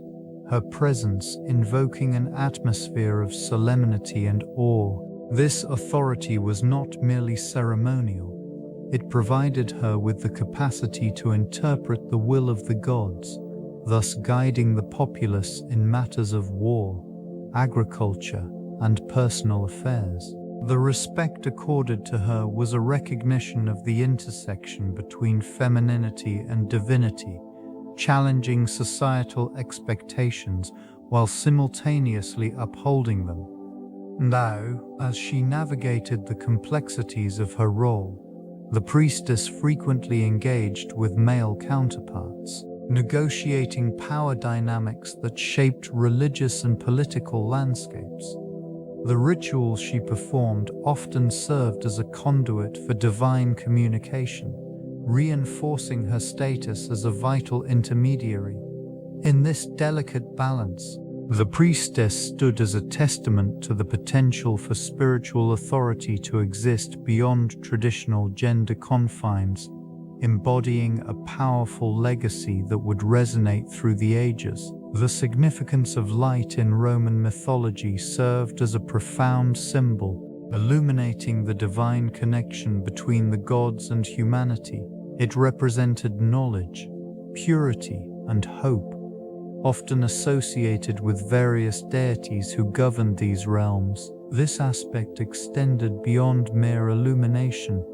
her presence invoking an atmosphere of solemnity and awe. This authority was not merely ceremonial. It provided her with the capacity to interpret the will of the gods, thus guiding the populace in matters of war, agriculture, and personal affairs. The respect accorded to her was a recognition of the intersection between femininity and divinity, challenging societal expectations while simultaneously upholding them. Now, as she navigated the complexities of her role, the priestess frequently engaged with male counterparts, negotiating power dynamics that shaped religious and political landscapes. The rituals she performed often served as a conduit for divine communication, reinforcing her status as a vital intermediary. In this delicate balance, the priestess stood as a testament to the potential for spiritual authority to exist beyond traditional gender confines, embodying a powerful legacy that would resonate through the ages. The significance of light in Roman mythology served as a profound symbol, illuminating the divine connection between the gods and humanity. It represented knowledge, purity, and hope, often associated with various deities who governed these realms. This aspect extended beyond mere illumination,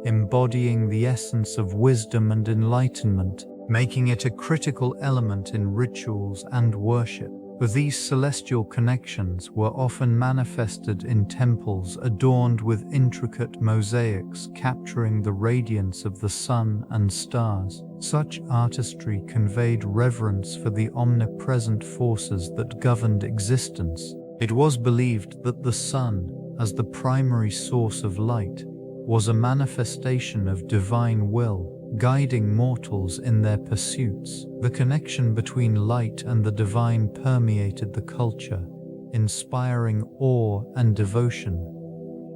embodying the essence of wisdom and enlightenment, making it a critical element in rituals and worship. These celestial connections were often manifested in temples adorned with intricate mosaics capturing the radiance of the sun and stars. Such artistry conveyed reverence for the omnipresent forces that governed existence. It was believed that the sun, as the primary source of light, was a manifestation of divine will, guiding mortals in their pursuits. The connection between light and the divine permeated the culture, inspiring awe and devotion.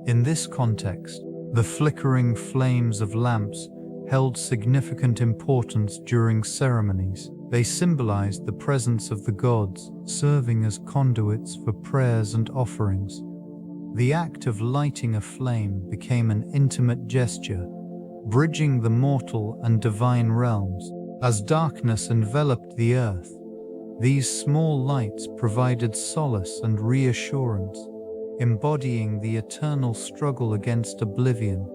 In this context, the flickering flames of lamps held significant importance during ceremonies. They symbolized the presence of the gods, serving as conduits for prayers and offerings. The act of lighting a flame became an intimate gesture, bridging the mortal and divine realms. As darkness enveloped the earth, these small lights provided solace and reassurance, embodying the eternal struggle against oblivion.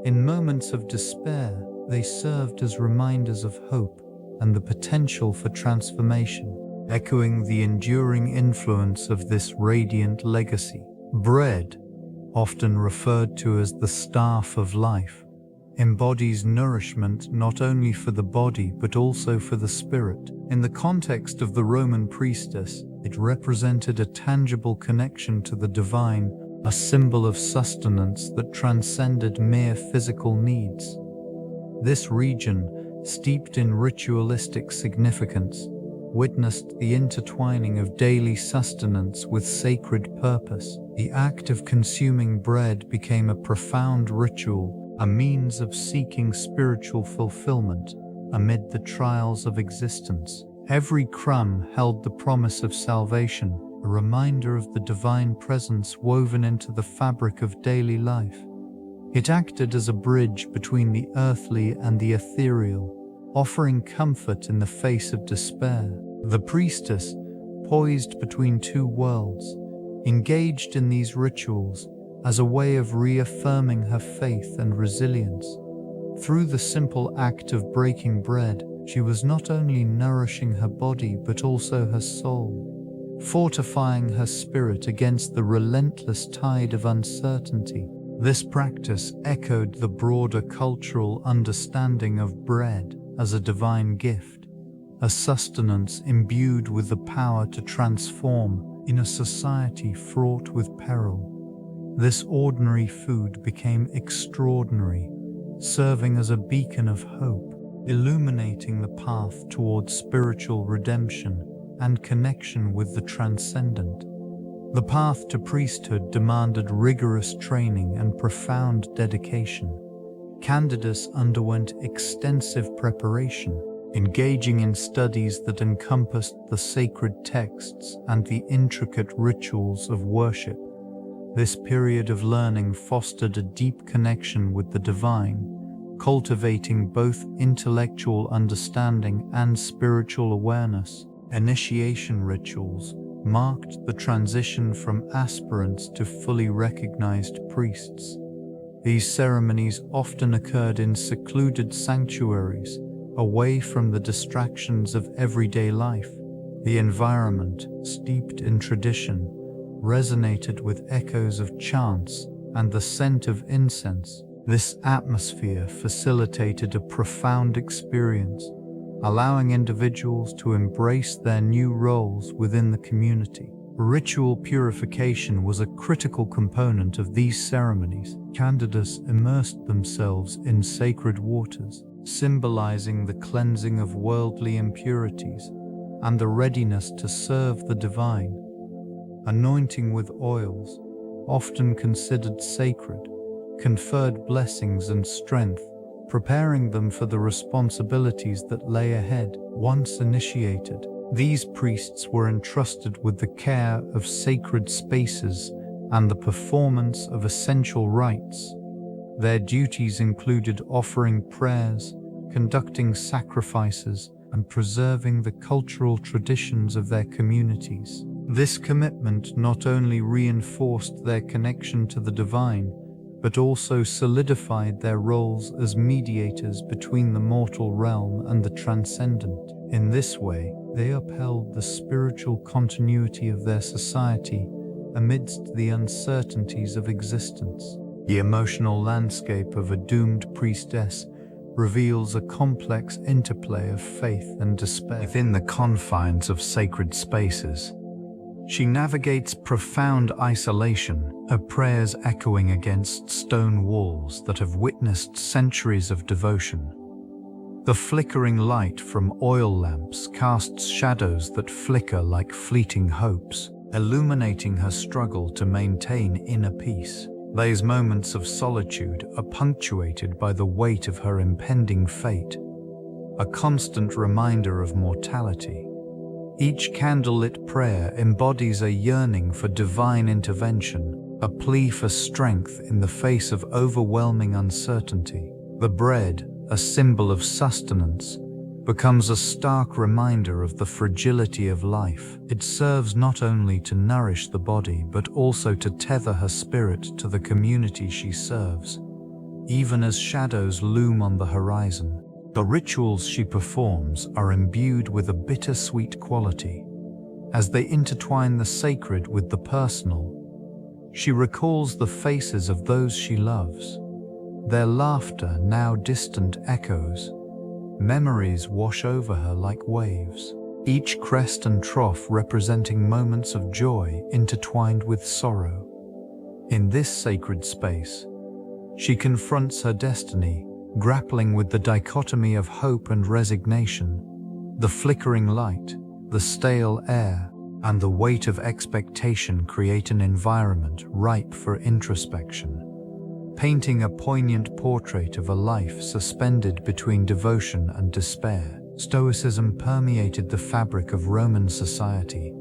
In moments of despair, they served as reminders of hope and the potential for transformation, echoing the enduring influence of this radiant legacy. Bread, often referred to as the staff of life, embodies nourishment not only for the body but also for the spirit. In the context of the Roman priestess, it represented a tangible connection to the divine, a symbol of sustenance that transcended mere physical needs. This region, steeped in ritualistic significance, witnessed the intertwining of daily sustenance with sacred purpose. The act of consuming bread became a profound ritual, a means of seeking spiritual fulfillment amid the trials of existence. Every crumb held the promise of salvation, a reminder of the divine presence woven into the fabric of daily life. It acted as a bridge between the earthly and the ethereal, offering comfort in the face of despair. The priestess, poised between two worlds, engaged in these rituals as a way of reaffirming her faith and resilience. Through the simple act of breaking bread, she was not only nourishing her body but also her soul, fortifying her spirit against the relentless tide of uncertainty. This practice echoed the broader cultural understanding of bread as a divine gift, a sustenance imbued with the power to transform in a society fraught with peril. This ordinary food became extraordinary, serving as a beacon of hope, illuminating the path towards spiritual redemption and connection with the transcendent. The path to priesthood demanded rigorous training and profound dedication. Candidates underwent extensive preparation, engaging in studies that encompassed the sacred texts and the intricate rituals of worship. This period of learning fostered a deep connection with the divine, cultivating both intellectual understanding and spiritual awareness. Initiation rituals marked the transition from aspirants to fully recognized priests. These ceremonies often occurred in secluded sanctuaries, away from the distractions of everyday life. The environment, steeped in tradition, resonated with echoes of chants and the scent of incense. This atmosphere facilitated a profound experience, allowing individuals to embrace their new roles within the community. Ritual purification was a critical component of these ceremonies. Candidates immersed themselves in sacred waters, symbolizing the cleansing of worldly impurities and the readiness to serve the divine. Anointing with oils, often considered sacred, conferred blessings and strength, preparing them for the responsibilities that lay ahead. Once initiated, these priests were entrusted with the care of sacred spaces and the performance of essential rites. Their duties included offering prayers, conducting sacrifices, and preserving the cultural traditions of their communities. This commitment not only reinforced their connection to the divine, but also solidified their roles as mediators between the mortal realm and the transcendent. In this way, they upheld the spiritual continuity of their society amidst the uncertainties of existence. The emotional landscape of a doomed priestess reveals a complex interplay of faith and despair. Within the confines of sacred spaces, she navigates profound isolation, her prayers echoing against stone walls that have witnessed centuries of devotion. The flickering light from oil lamps casts shadows that flicker like fleeting hopes, illuminating her struggle to maintain inner peace. These moments of solitude are punctuated by the weight of her impending fate, a constant reminder of mortality. Each candlelit prayer embodies a yearning for divine intervention, a plea for strength in the face of overwhelming uncertainty. The bread, a symbol of sustenance, becomes a stark reminder of the fragility of life. It serves not only to nourish the body but also to tether her spirit to the community she serves. Even as shadows loom on the horizon, the rituals she performs are imbued with a bittersweet quality. As they intertwine the sacred with the personal, she recalls the faces of those she loves. Their laughter now distant echoes. Memories wash over her like waves, each crest and trough representing moments of joy intertwined with sorrow. In this sacred space, she confronts her destiny, grappling with the dichotomy of hope and resignation. The flickering light, the stale air, and the weight of expectation create an environment ripe for introspection, painting a poignant portrait of a life suspended between devotion and despair. Stoicism permeated the fabric of Roman society,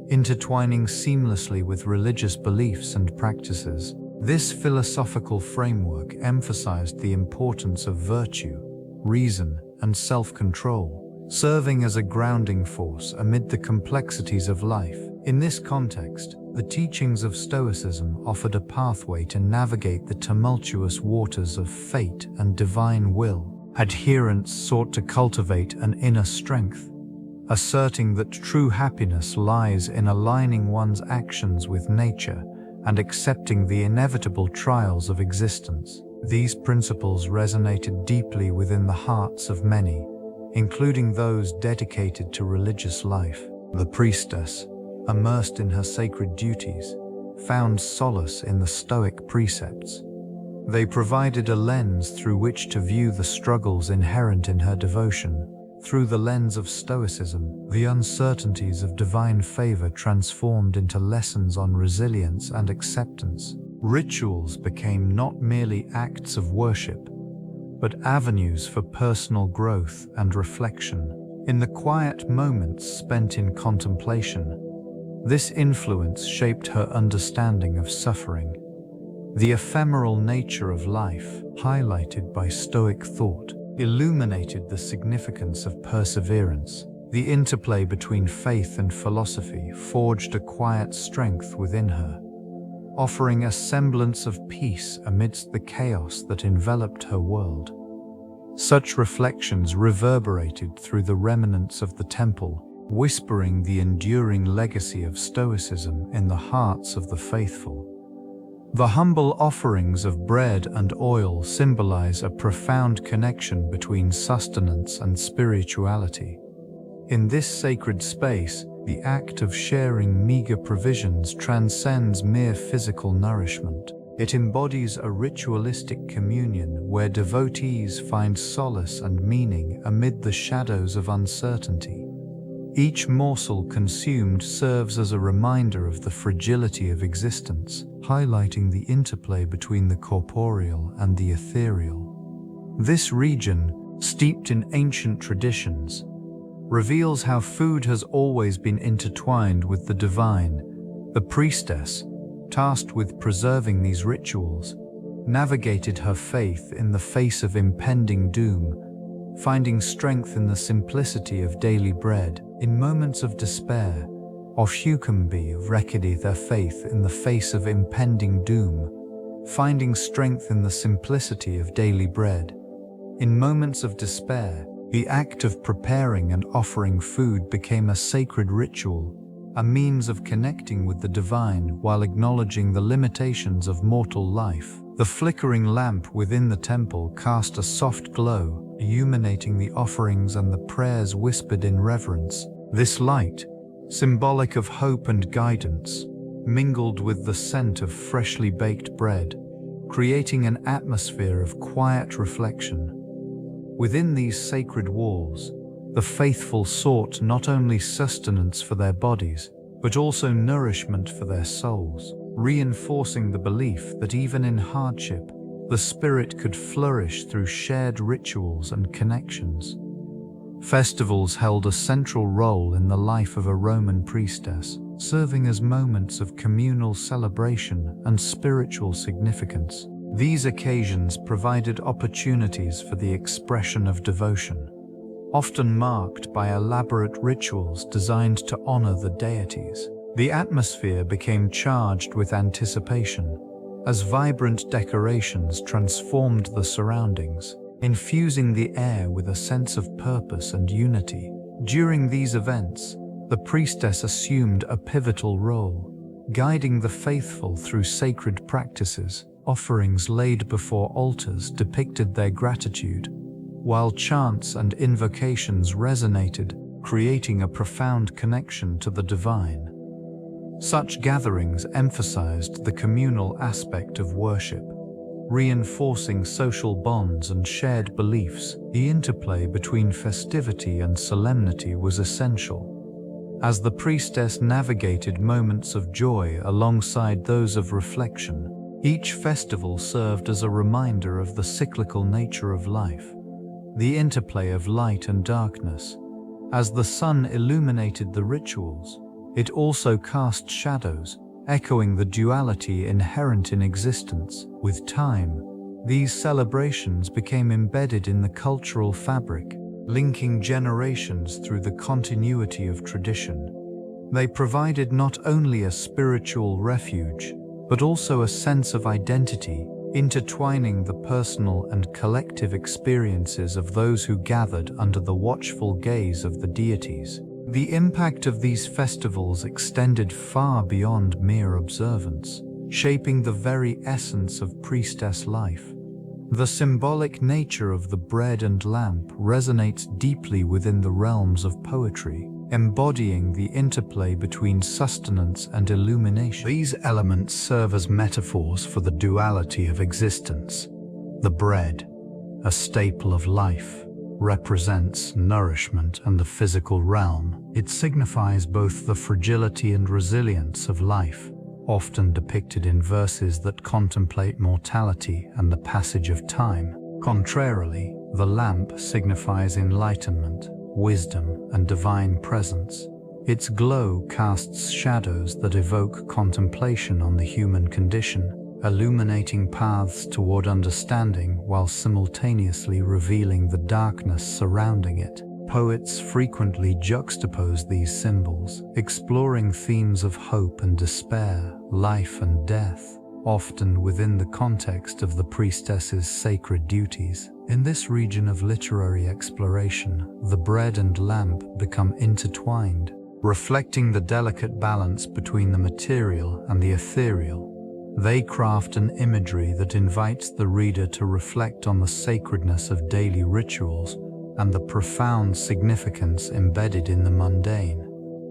intertwining seamlessly with religious beliefs and practices. This philosophical framework emphasized the importance of virtue, reason, and self-control, serving as a grounding force amid the complexities of life. In this context, the teachings of Stoicism offered a pathway to navigate the tumultuous waters of fate and divine will. Adherents sought to cultivate an inner strength, asserting that true happiness lies in aligning one's actions with nature and accepting the inevitable trials of existence. These principles resonated deeply within the hearts of many, including those dedicated to religious life. The priestess, immersed in her sacred duties, found solace in the Stoic precepts. They provided a lens through which to view the struggles inherent in her devotion, Through the lens of Stoicism, the uncertainties of divine favor transformed into lessons on resilience and acceptance. Rituals became not merely acts of worship, but avenues for personal growth and reflection. In the quiet moments spent in contemplation, this influence shaped her understanding of suffering. The ephemeral nature of life, highlighted by Stoic thought, illuminated the significance of perseverance. The interplay between faith and philosophy forged a quiet strength within her, offering a semblance of peace amidst the chaos that enveloped her world. Such reflections reverberated through the remnants of the temple, whispering the enduring legacy of Stoicism in the hearts of the faithful. The humble offerings of bread and oil symbolize a profound connection between sustenance and spirituality. In this sacred space, the act of sharing meager provisions transcends mere physical nourishment. It embodies a ritualistic communion where devotees find solace and meaning amid the shadows of uncertainty. Each morsel consumed serves as a reminder of the fragility of existence, highlighting the interplay between the corporeal and the ethereal. This region, steeped in ancient traditions, reveals how food has always been intertwined with the divine. The priestess, tasked with preserving these rituals, navigated her faith in the face of impending doom, finding strength in the simplicity of daily bread. In moments of despair, Ofhukumbi recorded their faith in the face of impending doom, finding strength in the simplicity of daily bread. In moments of despair, the act of preparing and offering food became a sacred ritual, a means of connecting with the divine while acknowledging the limitations of mortal life. The flickering lamp within the temple cast a soft glow, illuminating the offerings and the prayers whispered in reverence. This light, symbolic of hope and guidance, mingled with the scent of freshly baked bread, creating an atmosphere of quiet reflection. Within these sacred walls, the faithful sought not only sustenance for their bodies, but also nourishment for their souls, reinforcing the belief that even in hardship, the spirit could flourish through shared rituals and connections. Festivals held a central role in the life of a Roman priestess, serving as moments of communal celebration and spiritual significance. These occasions provided opportunities for the expression of devotion, often marked by elaborate rituals designed to honor the deities. The atmosphere became charged with anticipation, as vibrant decorations transformed the surroundings, infusing the air with a sense of purpose and unity. During these events, the priestess assumed a pivotal role, guiding the faithful through sacred practices. Offerings laid before altars depicted their gratitude, while chants and invocations resonated, creating a profound connection to the divine. Such gatherings emphasized the communal aspect of worship, reinforcing social bonds and shared beliefs. The interplay between festivity and solemnity was essential, as the priestess navigated moments of joy alongside those of reflection. Each festival served as a reminder of the cyclical nature of life, the interplay of light and darkness. As the sun illuminated the rituals, it also cast shadows, echoing the duality inherent in existence. With time, these celebrations became embedded in the cultural fabric, linking generations through the continuity of tradition. They provided not only a spiritual refuge, but also a sense of identity, intertwining the personal and collective experiences of those who gathered under the watchful gaze of the deities. The impact of these festivals extended far beyond mere observance, shaping the very essence of priestess life. The symbolic nature of the bread and lamp resonates deeply within the realms of poetry, embodying the interplay between sustenance and illumination. These elements serve as metaphors for the duality of existence. The bread, a staple of life, represents nourishment and the physical realm. It signifies both the fragility and resilience of life, often depicted in verses that contemplate mortality and the passage of time. Contrarily, the lamp signifies enlightenment, wisdom, and divine presence. Its glow casts shadows that evoke contemplation on the human condition, illuminating paths toward understanding while simultaneously revealing the darkness surrounding it. Poets frequently juxtapose these symbols, exploring themes of hope and despair, life and death, often within the context of the priestess's sacred duties. In this region of literary exploration, the bread and lamp become intertwined, reflecting the delicate balance between the material and the ethereal. They craft an imagery that invites the reader to reflect on the sacredness of daily rituals and the profound significance embedded in the mundane.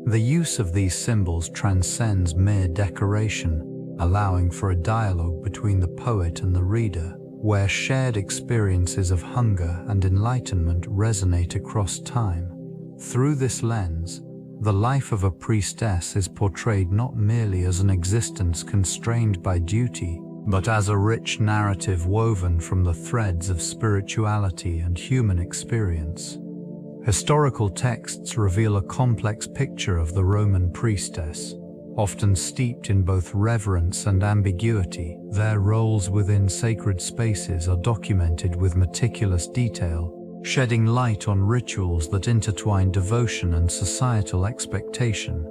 The use of these symbols transcends mere decoration, allowing for a dialogue between the poet and the reader, where shared experiences of hunger and enlightenment resonate across time. Through this lens, the life of a priestess is portrayed not merely as an existence constrained by duty, but as a rich narrative woven from the threads of spirituality and human experience. Historical texts reveal a complex picture of the Roman priestess, often steeped in both reverence and ambiguity. Their roles within sacred spaces are documented with meticulous detail, shedding light on rituals that intertwine devotion and societal expectation.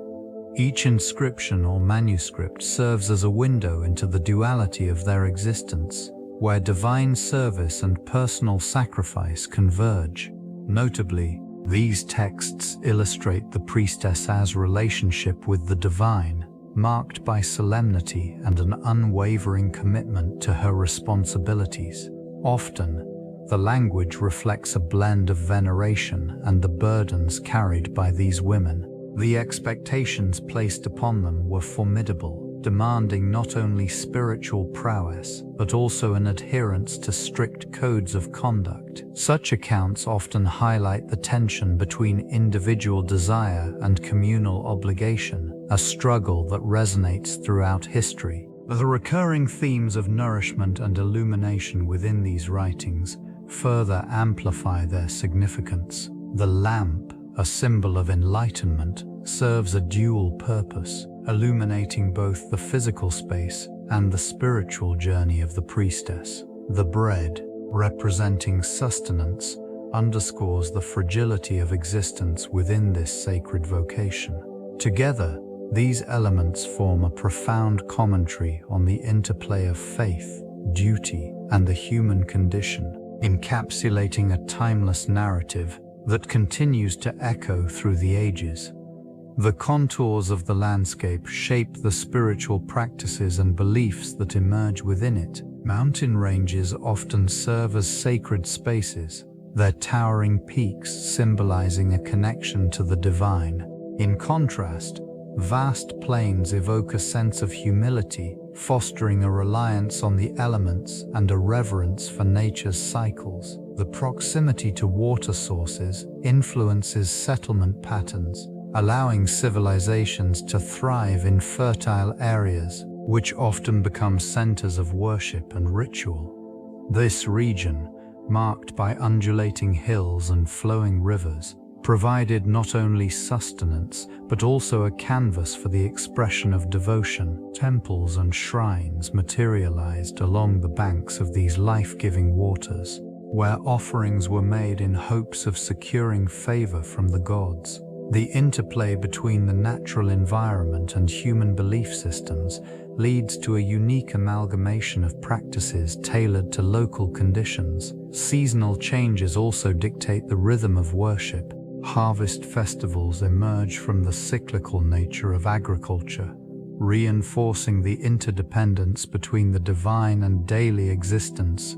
Each inscription or manuscript serves as a window into the duality of their existence, where divine service and personal sacrifice converge. Notably, these texts illustrate the priestess's relationship with the divine, marked by solemnity and an unwavering commitment to her responsibilities. Often, the language reflects a blend of veneration and the burdens carried by these women. The expectations placed upon them were formidable, demanding not only spiritual prowess, but also an adherence to strict codes of conduct. Such accounts often highlight the tension between individual desire and communal obligation, a struggle that resonates throughout history. The recurring themes of nourishment and illumination within these writings further amplify their significance. The lamp, a symbol of enlightenment, serves a dual purpose, illuminating both the physical space and the spiritual journey of the priestess. The bread, representing sustenance, underscores the fragility of existence within this sacred vocation. Together, these elements form a profound commentary on the interplay of faith, duty, and the human condition, encapsulating a timeless narrative that continues to echo through the ages. The contours of the landscape shape the spiritual practices and beliefs that emerge within it. Mountain ranges often serve as sacred spaces, their towering peaks symbolizing a connection to the divine. In contrast, vast plains evoke a sense of humility, fostering a reliance on the elements and a reverence for nature's cycles. The proximity to water sources influences settlement patterns, allowing civilizations to thrive in fertile areas, which often become centers of worship and ritual. This region, marked by undulating hills and flowing rivers, provided not only sustenance, but also a canvas for the expression of devotion. Temples and shrines materialized along the banks of these life-giving waters, where offerings were made in hopes of securing favor from the gods. The interplay between the natural environment and human belief systems leads to a unique amalgamation of practices tailored to local conditions. Seasonal changes also dictate the rhythm of worship. Harvest festivals emerge from the cyclical nature of agriculture, reinforcing the interdependence between the divine and daily existence.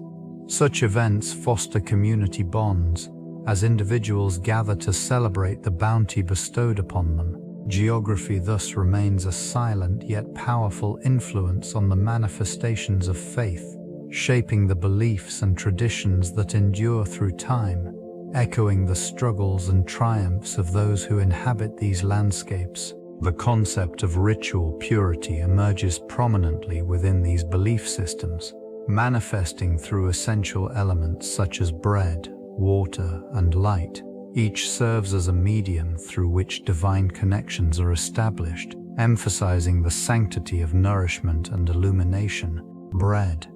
Such events foster community bonds, as individuals gather to celebrate the bounty bestowed upon them. Geography thus remains a silent yet powerful influence on the manifestations of faith, shaping the beliefs and traditions that endure through time. echoing the struggles and triumphs of those who inhabit these landscapes. The concept of ritual purity emerges prominently within these belief systems, manifesting through essential elements such as bread, water, and light. Each serves as a medium through which divine connections are established, emphasizing the sanctity of nourishment and illumination. Bread,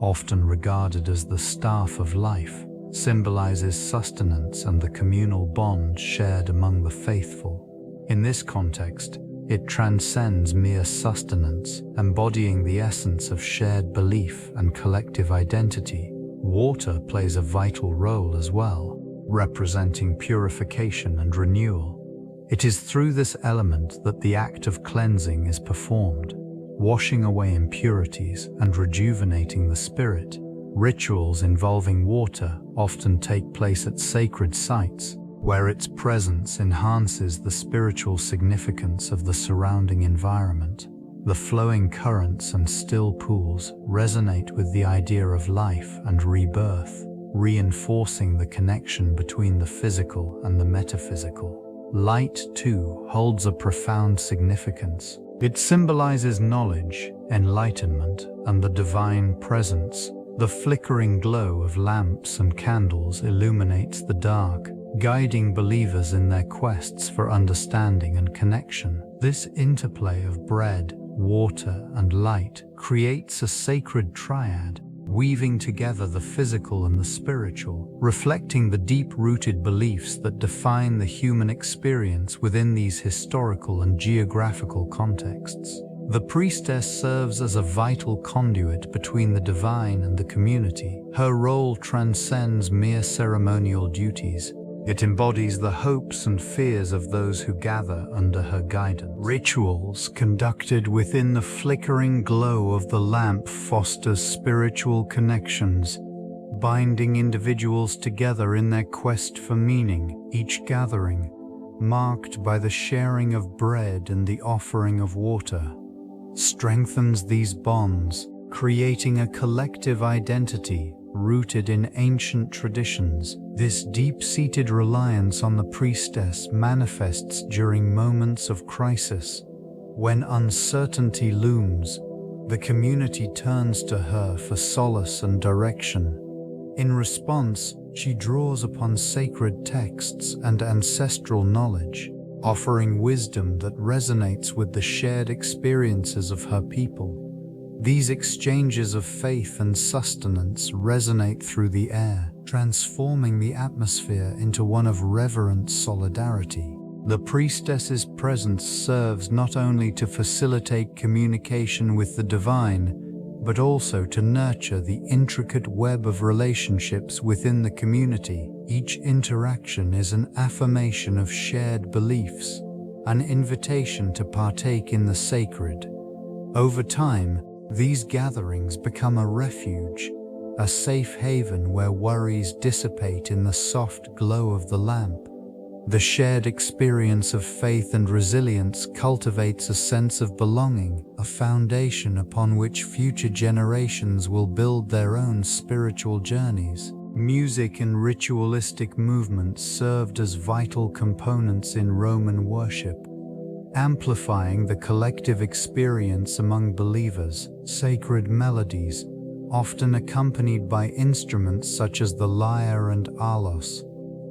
often regarded as the staff of life, symbolizes sustenance and the communal bond shared among the faithful. In this context, it transcends mere sustenance, embodying the essence of shared belief and collective identity. Water plays a vital role as well, representing purification and renewal. It is through this element that the act of cleansing is performed, washing away impurities and rejuvenating the spirit. Rituals involving water often take place at sacred sites, where its presence enhances the spiritual significance of the surrounding environment. The flowing currents and still pools resonate with the idea of life and rebirth, reinforcing the connection between the physical and the metaphysical. Light, too, holds a profound significance. It symbolizes knowledge, enlightenment, and the divine presence. The flickering glow of lamps and candles illuminates the dark, guiding believers in their quests for understanding and connection. This interplay of bread, water, and light creates a sacred triad, weaving together the physical and the spiritual, reflecting the deep-rooted beliefs that define the human experience within these historical and geographical contexts. The priestess serves as a vital conduit between the divine and the community. Her role transcends mere ceremonial duties. It embodies the hopes and fears of those who gather under her guidance. Rituals conducted within the flickering glow of the lamp fosters spiritual connections, binding individuals together in their quest for meaning. Each gathering, marked by the sharing of bread and the offering of water, strengthens these bonds, creating a collective identity rooted in ancient traditions. This deep-seated reliance on the priestess manifests during moments of crisis. When uncertainty looms, the community turns to her for solace and direction. In response, she draws upon sacred texts and ancestral knowledge, offering wisdom that resonates with the shared experiences of her people. These exchanges of faith and sustenance resonate through the air, transforming the atmosphere into one of reverent solidarity. The priestess's presence serves not only to facilitate communication with the divine, but also to nurture the intricate web of relationships within the community. Each interaction is an affirmation of shared beliefs, an invitation to partake in the sacred. Over time, these gatherings become a refuge, a safe haven where worries dissipate in the soft glow of the lamp. The shared experience of faith and resilience cultivates a sense of belonging, a foundation upon which future generations will build their own spiritual journeys. Music and ritualistic movements served as vital components in Roman worship, amplifying the collective experience among believers. Sacred melodies, often accompanied by instruments such as the lyre and aulos,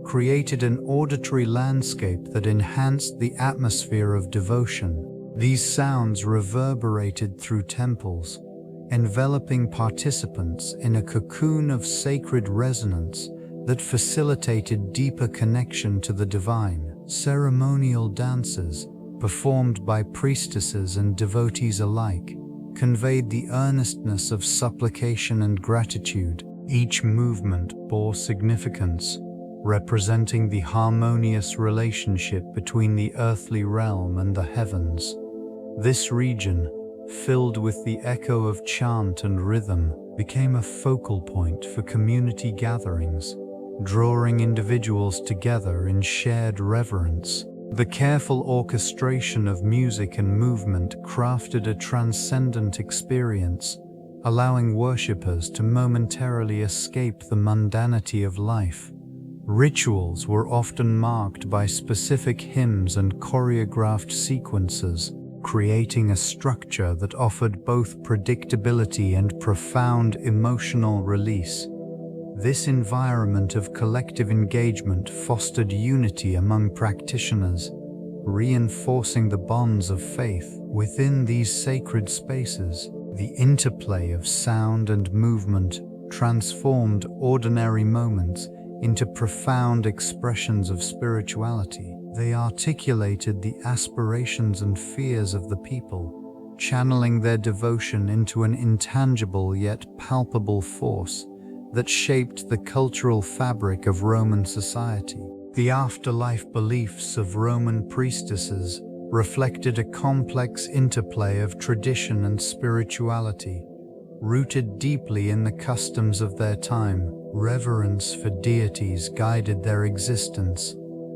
created an auditory landscape that enhanced the atmosphere of devotion. These sounds reverberated through temples, enveloping participants in a cocoon of sacred resonance that facilitated deeper connection to the divine. Ceremonial dances, performed by priestesses and devotees alike, conveyed the earnestness of supplication and gratitude. Each movement bore significance, representing the harmonious relationship between the earthly realm and the heavens. This region, filled with the echo of chant and rhythm, became a focal point for community gatherings, drawing individuals together in shared reverence. The careful orchestration of music and movement crafted a transcendent experience, allowing worshippers to momentarily escape the mundanity of life. Rituals were often marked by specific hymns and choreographed sequences, creating a structure that offered both predictability and profound emotional release. This environment of collective engagement fostered unity among practitioners, reinforcing the bonds of faith within these sacred spaces. The interplay of sound and movement transformed ordinary moments into profound expressions of spirituality. They articulated the aspirations and fears of the people, channeling their devotion into an intangible yet palpable force that shaped the cultural fabric of Roman society. The afterlife beliefs of Roman priestesses reflected a complex interplay of tradition and spirituality, rooted deeply in the customs of their time. Reverence for deities guided their existence,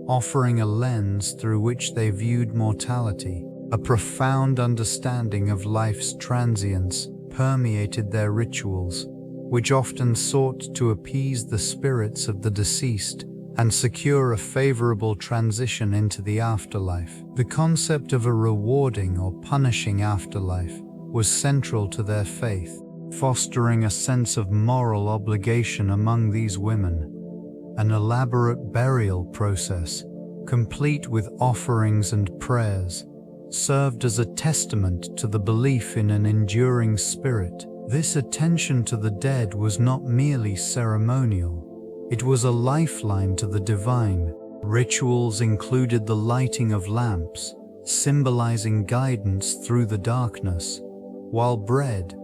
offering a lens through which they viewed mortality. A profound understanding of life's transience permeated their rituals, which often sought to appease the spirits of the deceased and secure a favorable transition into the afterlife. The concept of a rewarding or punishing afterlife was central to their faith, fostering a sense of moral obligation among these women. An elaborate burial process, complete with offerings and prayers, served as a testament to the belief in an enduring spirit. This attention to the dead was not merely ceremonial, it was a lifeline to the divine. Rituals included the lighting of lamps, symbolizing guidance through the darkness, while bread,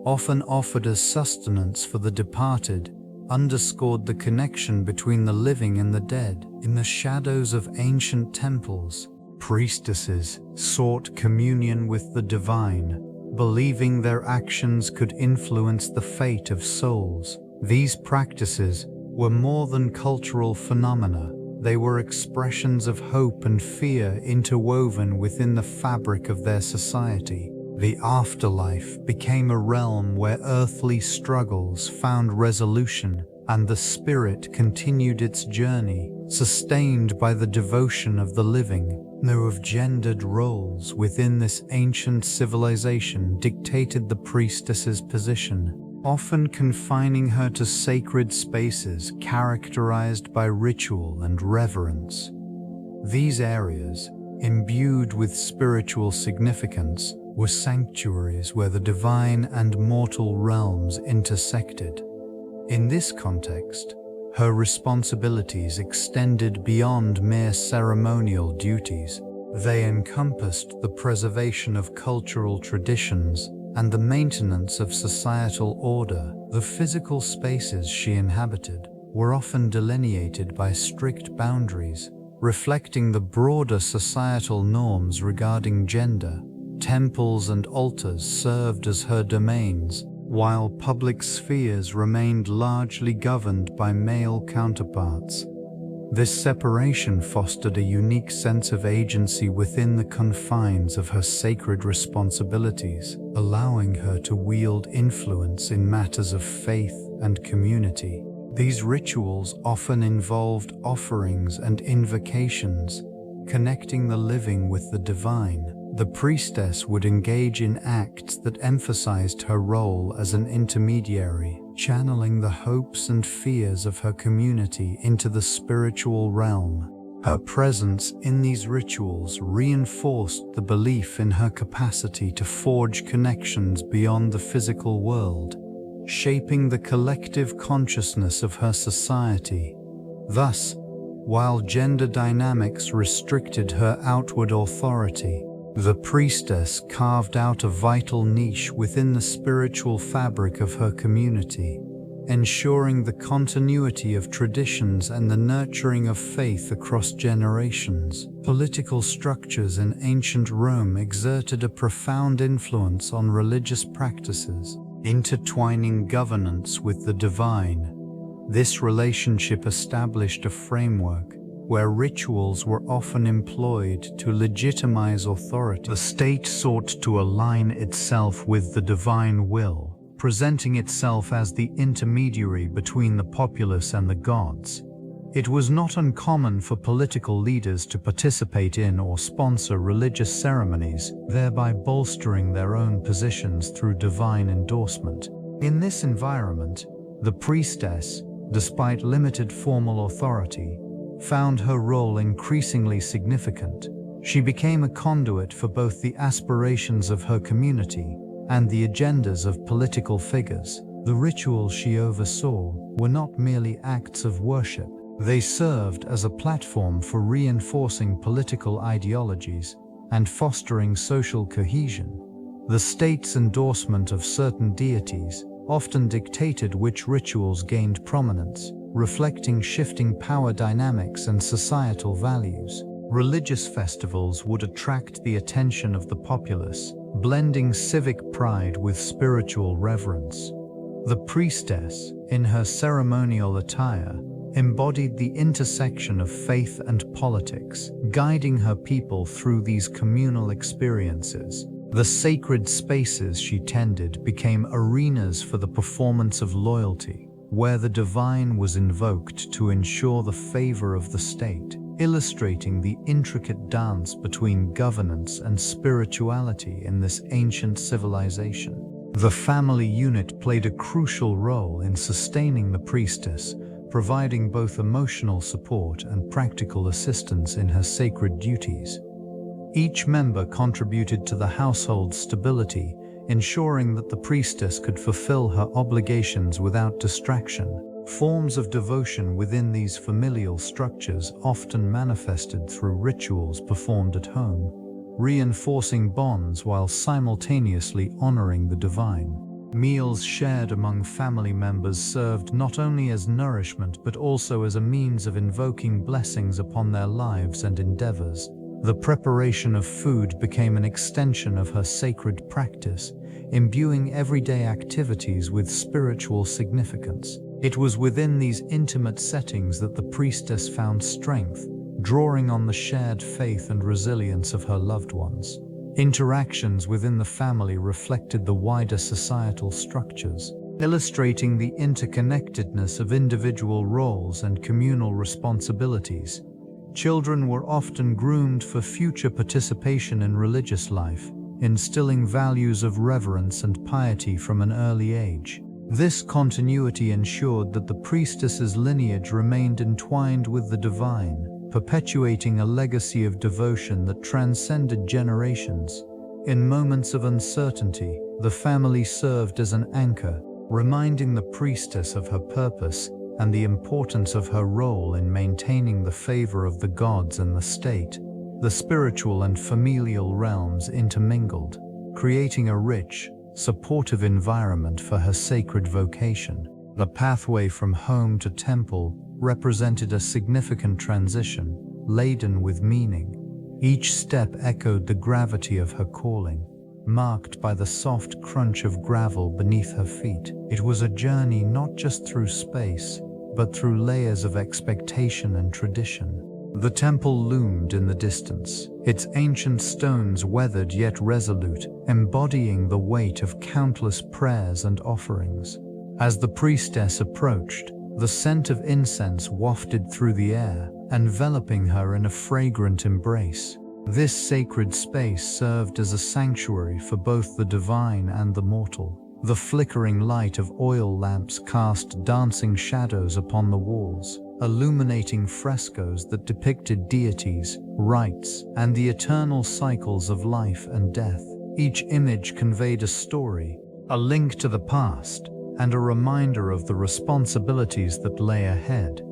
often offered as sustenance for the departed, underscored the connection between the living and the dead. In the shadows of ancient temples, priestesses sought communion with the divine, believing their actions could influence the fate of souls. These practices were more than cultural phenomena. They were expressions of hope and fear interwoven within the fabric of their society. The afterlife became a realm where earthly struggles found resolution, and the spirit continued its journey, sustained by the devotion of the living. No of gendered roles within this ancient civilization dictated the priestess's position, often confining her to sacred spaces characterized by ritual and reverence. These areas, imbued with spiritual significance, were sanctuaries where the divine and mortal realms intersected. In this context, her responsibilities extended beyond mere ceremonial duties. They encompassed the preservation of cultural traditions and the maintenance of societal order. The physical spaces she inhabited were often delineated by strict boundaries, reflecting the broader societal norms regarding gender. Temples and altars served as her domains, while public spheres remained largely governed by male counterparts. This separation fostered a unique sense of agency within the confines of her sacred responsibilities, allowing her to wield influence in matters of faith and community. These rituals often involved offerings and invocations, connecting the living with the divine. The priestess would engage in acts that emphasized her role as an intermediary, channeling the hopes and fears of her community into the spiritual realm. Her presence in these rituals reinforced the belief in her capacity to forge connections beyond the physical world, shaping the collective consciousness of her society. Thus, while gender dynamics restricted her outward authority, the priestess carved out a vital niche within the spiritual fabric of her community, ensuring the continuity of traditions and the nurturing of faith across generations. Political structures in ancient Rome exerted a profound influence on religious practices, intertwining governance with the divine. This relationship established a framework where rituals were often employed to legitimize authority. The state sought to align itself with the divine will, presenting itself as the intermediary between the populace and the gods. It was not uncommon for political leaders to participate in or sponsor religious ceremonies, thereby bolstering their own positions through divine endorsement. In this environment, the priestess, despite limited formal authority, found her role increasingly significant. She became a conduit for both the aspirations of her community and the agendas of political figures. The rituals she oversaw were not merely acts of worship. They served as a platform for reinforcing political ideologies and fostering social cohesion. The state's endorsement of certain deities often dictated which rituals gained prominence, reflecting shifting power dynamics and societal values. Religious festivals would attract the attention of the populace, blending civic pride with spiritual reverence. The priestess, in her ceremonial attire, embodied the intersection of faith and politics, guiding her people through these communal experiences. The sacred spaces she tended became arenas for the performance of loyalty, where the divine was invoked to ensure the favor of the state, illustrating the intricate dance between governance and spirituality in this ancient civilization. The family unit played a crucial role in sustaining the priestess, providing both emotional support and practical assistance in her sacred duties. Each member contributed to the household's stability, ensuring that the priestess could fulfill her obligations without distraction. Forms of devotion within these familial structures often manifested through rituals performed at home, reinforcing bonds while simultaneously honoring the divine. Meals shared among family members served not only as nourishment but also as a means of invoking blessings upon their lives and endeavors. The preparation of food became an extension of her sacred practice, imbuing everyday activities with spiritual significance. It was within these intimate settings that the priestess found strength, drawing on the shared faith and resilience of her loved ones. Interactions within the family reflected the wider societal structures, illustrating the interconnectedness of individual roles and communal responsibilities. Children were often groomed for future participation in religious life, instilling values of reverence and piety from an early age. This continuity ensured that the priestess's lineage remained entwined with the divine, perpetuating a legacy of devotion that transcended generations. In moments of uncertainty, the family served as an anchor, reminding the priestess of her purpose and the importance of her role in maintaining the favor of the gods and the state. The spiritual and familial realms intermingled, creating a rich, supportive environment for her sacred vocation. The pathway from home to temple represented a significant transition, laden with meaning. Each step echoed the gravity of her calling, marked by the soft crunch of gravel beneath her feet. It was a journey not just through space, but through layers of expectation and tradition. The temple loomed in the distance, its ancient stones weathered yet resolute, embodying the weight of countless prayers and offerings. As the priestess approached, the scent of incense wafted through the air, enveloping her in a fragrant embrace. This sacred space served as a sanctuary for both the divine and the mortal. The flickering light of oil lamps cast dancing shadows upon the walls, illuminating frescoes that depicted deities, rites, and the eternal cycles of life and death. Each image conveyed a story, a link to the past, and a reminder of the responsibilities that lay ahead.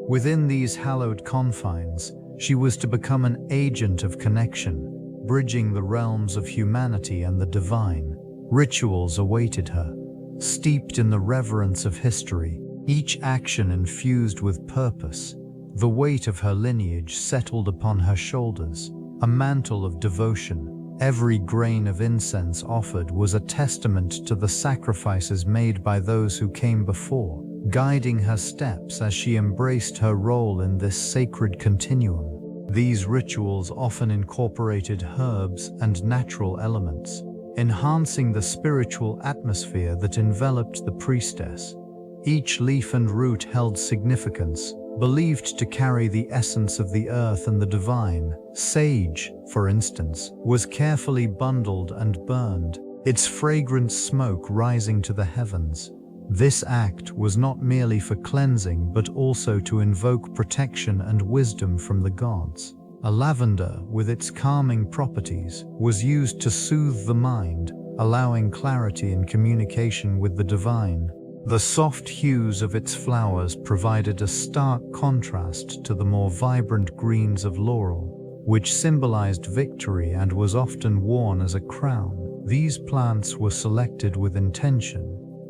Within these hallowed confines, she was to become an agent of connection, bridging the realms of humanity and the divine. Rituals awaited her, steeped in the reverence of history, each action infused with purpose. The weight of her lineage settled upon her shoulders, a mantle of devotion. Every grain of incense offered was a testament to the sacrifices made by those who came before, guiding her steps as she embraced her role in this sacred continuum. These rituals often incorporated herbs and natural elements, enhancing the spiritual atmosphere that enveloped the priestess. Each leaf and root held significance, believed to carry the essence of the earth and the divine. Sage, for instance, was carefully bundled and burned, its fragrant smoke rising to the heavens. This act was not merely for cleansing but also to invoke protection and wisdom from the gods. A lavender, with its calming properties, was used to soothe the mind, allowing clarity in communication with the divine. The soft hues of its flowers provided a stark contrast to the more vibrant greens of laurel, which symbolized victory and was often worn as a crown. These plants were selected with intention,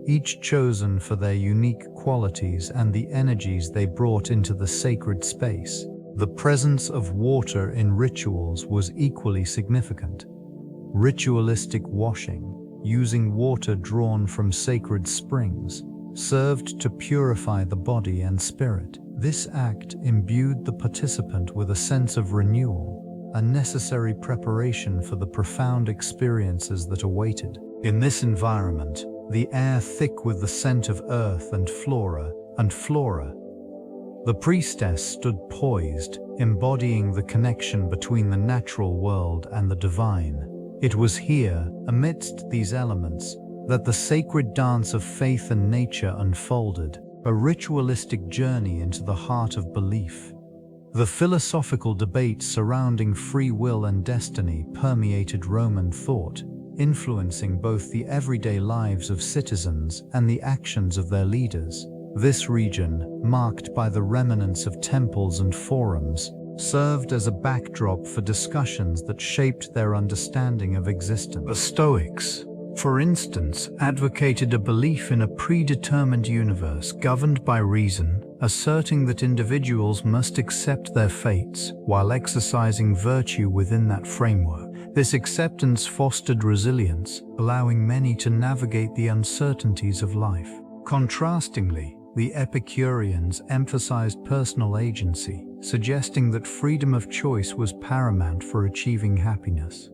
each chosen for their unique qualities and the energies they brought into the sacred space. The presence of water in rituals was equally significant. Ritualistic washing, using water drawn from sacred springs, served to purify the body and spirit. This act imbued the participant with a sense of renewal, a necessary preparation for the profound experiences that awaited. In this environment, the air thick with the scent of earth and flora, the priestess stood poised, embodying the connection between the natural world and the divine. It was here, amidst these elements, that the sacred dance of faith and nature unfolded, a ritualistic journey into the heart of belief. The philosophical debate surrounding free will and destiny permeated Roman thought, influencing both the everyday lives of citizens and the actions of their leaders. This region, marked by the remnants of temples and forums, served as a backdrop for discussions that shaped their understanding of existence. The Stoics, for instance, advocated a belief in a predetermined universe governed by reason, asserting that individuals must accept their fates while exercising virtue within that framework. This acceptance fostered resilience, allowing many to navigate the uncertainties of life. Contrastingly, the Epicureans emphasized personal agency, suggesting that freedom of choice was paramount for achieving happiness.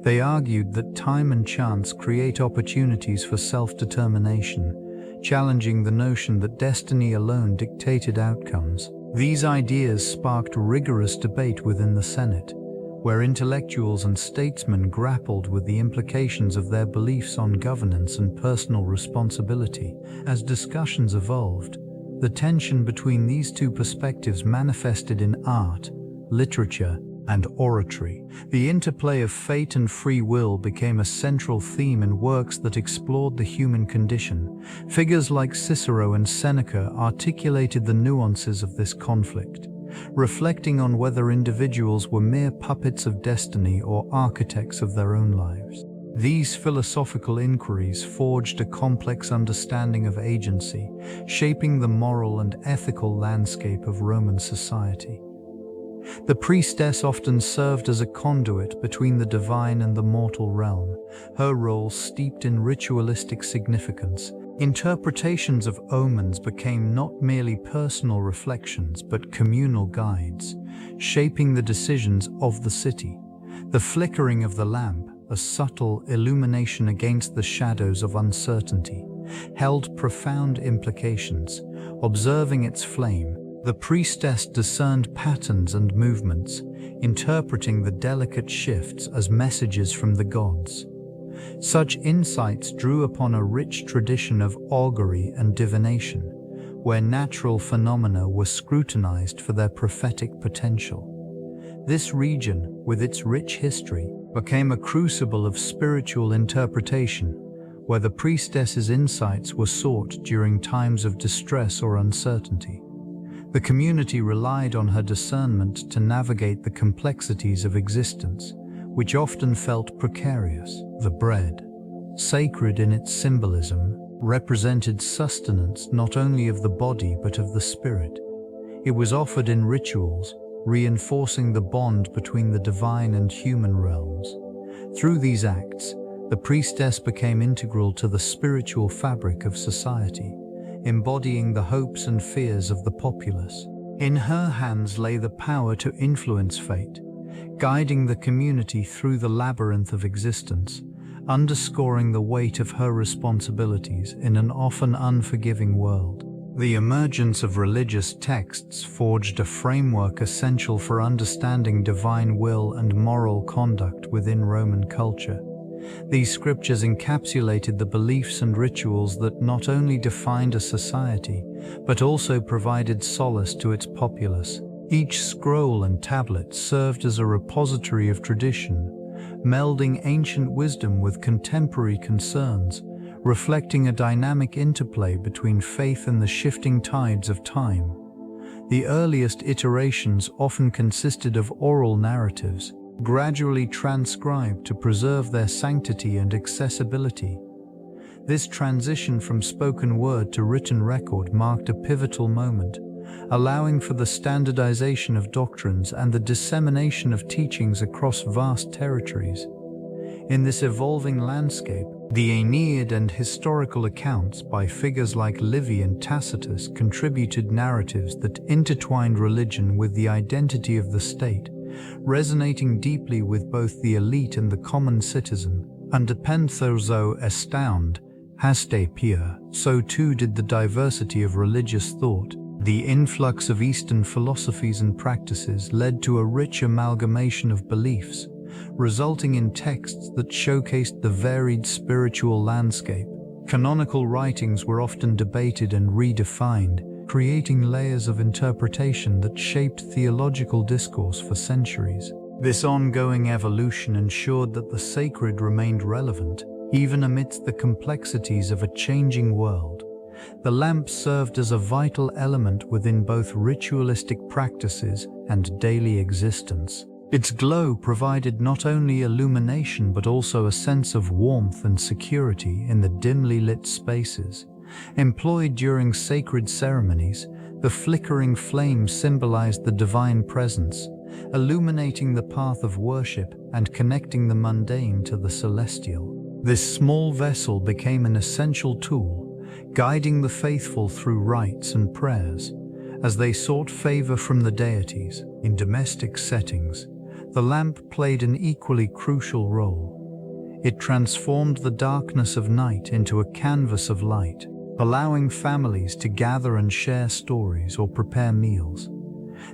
They argued that time and chance create opportunities for self-determination, challenging the notion that destiny alone dictated outcomes. These ideas sparked rigorous debate within the Senate, where intellectuals and statesmen grappled with the implications of their beliefs on governance and personal responsibility. As discussions evolved, the tension between these two perspectives manifested in art, literature, and oratory. The interplay of fate and free will became a central theme in works that explored the human condition. Figures like Cicero and Seneca articulated the nuances of this conflict, reflecting on whether individuals were mere puppets of destiny or architects of their own lives. These philosophical inquiries forged a complex understanding of agency, shaping the moral and ethical landscape of Roman society. The priestess often served as a conduit between the divine and the mortal realm, her role steeped in ritualistic significance. Interpretations of omens became not merely personal reflections but communal guides, shaping the decisions of the city. The flickering of the lamp, a subtle illumination against the shadows of uncertainty, held profound implications. Observing its flame, the priestess discerned patterns and movements, interpreting the delicate shifts as messages from the gods. Such insights drew upon a rich tradition of augury and divination, where natural phenomena were scrutinized for their prophetic potential. This region, with its rich history, became a crucible of spiritual interpretation, where the priestess's insights were sought during times of distress or uncertainty. The community relied on her discernment to navigate the complexities of existence, which often felt precarious. The bread, sacred in its symbolism, represented sustenance not only of the body but of the spirit. It was offered in rituals, reinforcing the bond between the divine and human realms. Through these acts, the priestess became integral to the spiritual fabric of society, embodying the hopes and fears of the populace. In her hands lay the power to influence fate, guiding the community through the labyrinth of existence, underscoring the weight of her responsibilities in an often unforgiving world. The emergence of religious texts forged a framework essential for understanding divine will and moral conduct within Roman culture. These scriptures encapsulated the beliefs and rituals that not only defined a society, but also provided solace to its populace. Each scroll and tablet served as a repository of tradition, melding ancient wisdom with contemporary concerns, reflecting a dynamic interplay between faith and the shifting tides of time. The earliest iterations often consisted of oral narratives, gradually transcribed to preserve their sanctity and accessibility. This transition from spoken word to written record marked a pivotal moment, allowing for the standardization of doctrines and the dissemination of teachings across vast territories. In this evolving landscape, the Aeneid and historical accounts by figures like Livy and Tacitus contributed narratives that intertwined religion with the identity of the state, resonating deeply with both the elite and the common citizen. And Penthozo astound, haste pia, so too did the diversity of religious thought. The influx of Eastern philosophies and practices led to a rich amalgamation of beliefs, resulting in texts that showcased the varied spiritual landscape. Canonical writings were often debated and redefined, creating layers of interpretation that shaped theological discourse for centuries. This ongoing evolution ensured that the sacred remained relevant, even amidst the complexities of a changing world. The lamp served as a vital element within both ritualistic practices and daily existence. Its glow provided not only illumination but also a sense of warmth and security in the dimly lit spaces. Employed during sacred ceremonies, the flickering flame symbolized the divine presence, illuminating the path of worship and connecting the mundane to the celestial. This small vessel became an essential tool, guiding the faithful through rites and prayers, as they sought favor from the deities. In domestic settings, the lamp played an equally crucial role. It transformed the darkness of night into a canvas of light, allowing families to gather and share stories or prepare meals.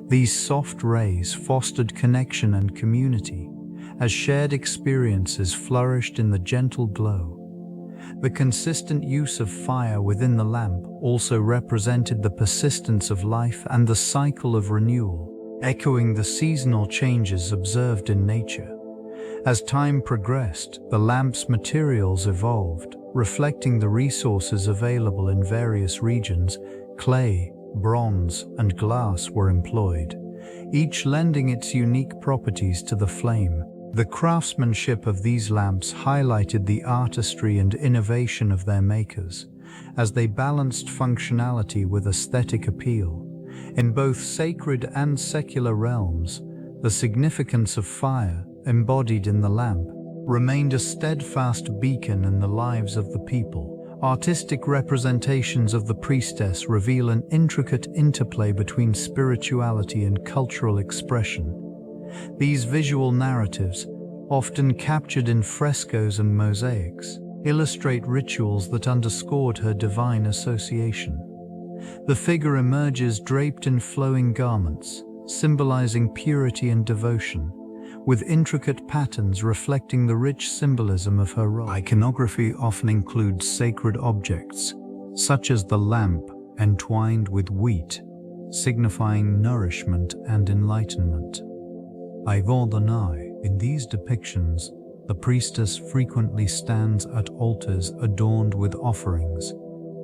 These soft rays fostered connection and community, as shared experiences flourished in the gentle glow. The consistent use of fire within the lamp also represented the persistence of life and the cycle of renewal, echoing the seasonal changes observed in nature. As time progressed, the lamp's materials evolved, reflecting the resources available in various regions. Clay, bronze, and glass were employed, each lending its unique properties to the flame. The craftsmanship of these lamps highlighted the artistry and innovation of their makers, as they balanced functionality with aesthetic appeal. In both sacred and secular realms, the significance of fire, embodied in the lamp, remained a steadfast beacon in the lives of the people. Artistic representations of the priestess reveal an intricate interplay between spirituality and cultural expression. These visual narratives, often captured in frescoes and mosaics, illustrate rituals that underscored her divine association. The figure emerges draped in flowing garments, symbolizing purity and devotion, with intricate patterns reflecting the rich symbolism of her role. Iconography often includes sacred objects, such as the lamp entwined with wheat, signifying nourishment and enlightenment. In these depictions, the priestess frequently stands at altars adorned with offerings,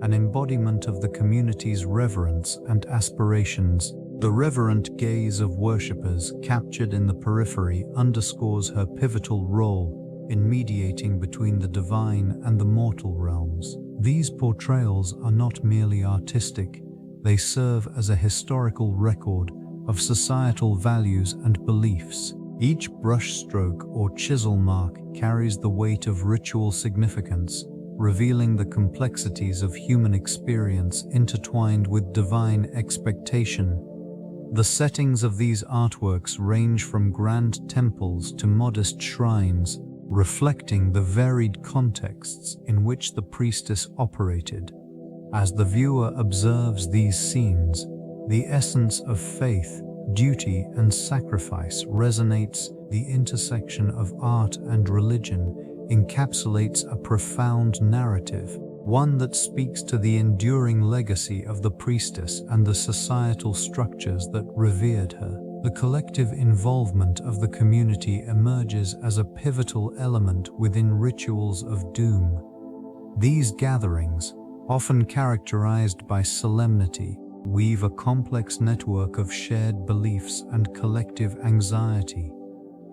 an embodiment of the community's reverence and aspirations. The reverent gaze of worshippers captured in the periphery underscores her pivotal role in mediating between the divine and the mortal realms. These portrayals are not merely artistic, they serve as a historical record of societal values and beliefs. Each brushstroke or chisel mark carries the weight of ritual significance, revealing the complexities of human experience intertwined with divine expectation. The settings of these artworks range from grand temples to modest shrines, reflecting the varied contexts in which the priestess operated. As the viewer observes these scenes, the essence of faith, duty, and sacrifice resonates. The intersection of art and religion encapsulates a profound narrative, one that speaks to the enduring legacy of the priestess and the societal structures that revered her. The collective involvement of the community emerges as a pivotal element within rituals of doom. These gatherings, often characterized by solemnity, weave a complex network of shared beliefs and collective anxiety.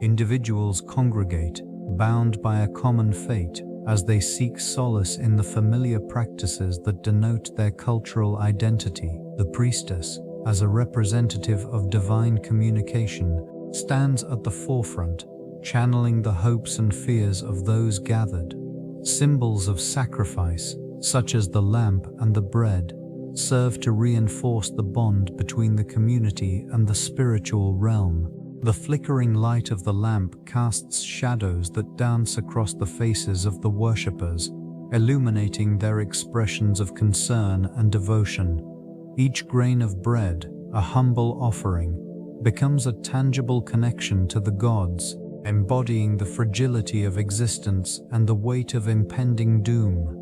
Individuals congregate, bound by a common fate, as they seek solace in the familiar practices that denote their cultural identity. The priestess, as a representative of divine communication, stands at the forefront, channeling the hopes and fears of those gathered. Symbols of sacrifice, such as the lamp and the bread, serve to reinforce the bond between the community and the spiritual realm. The flickering light of the lamp casts shadows that dance across the faces of the worshippers, illuminating their expressions of concern and devotion. Each grain of bread, a humble offering, becomes a tangible connection to the gods, embodying the fragility of existence and the weight of impending doom.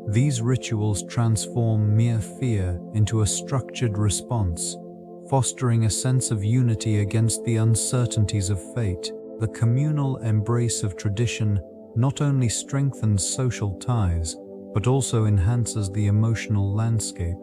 These rituals transform mere fear into a structured response, fostering a sense of unity against the uncertainties of fate. The communal embrace of tradition not only strengthens social ties, but also enhances the emotional landscape,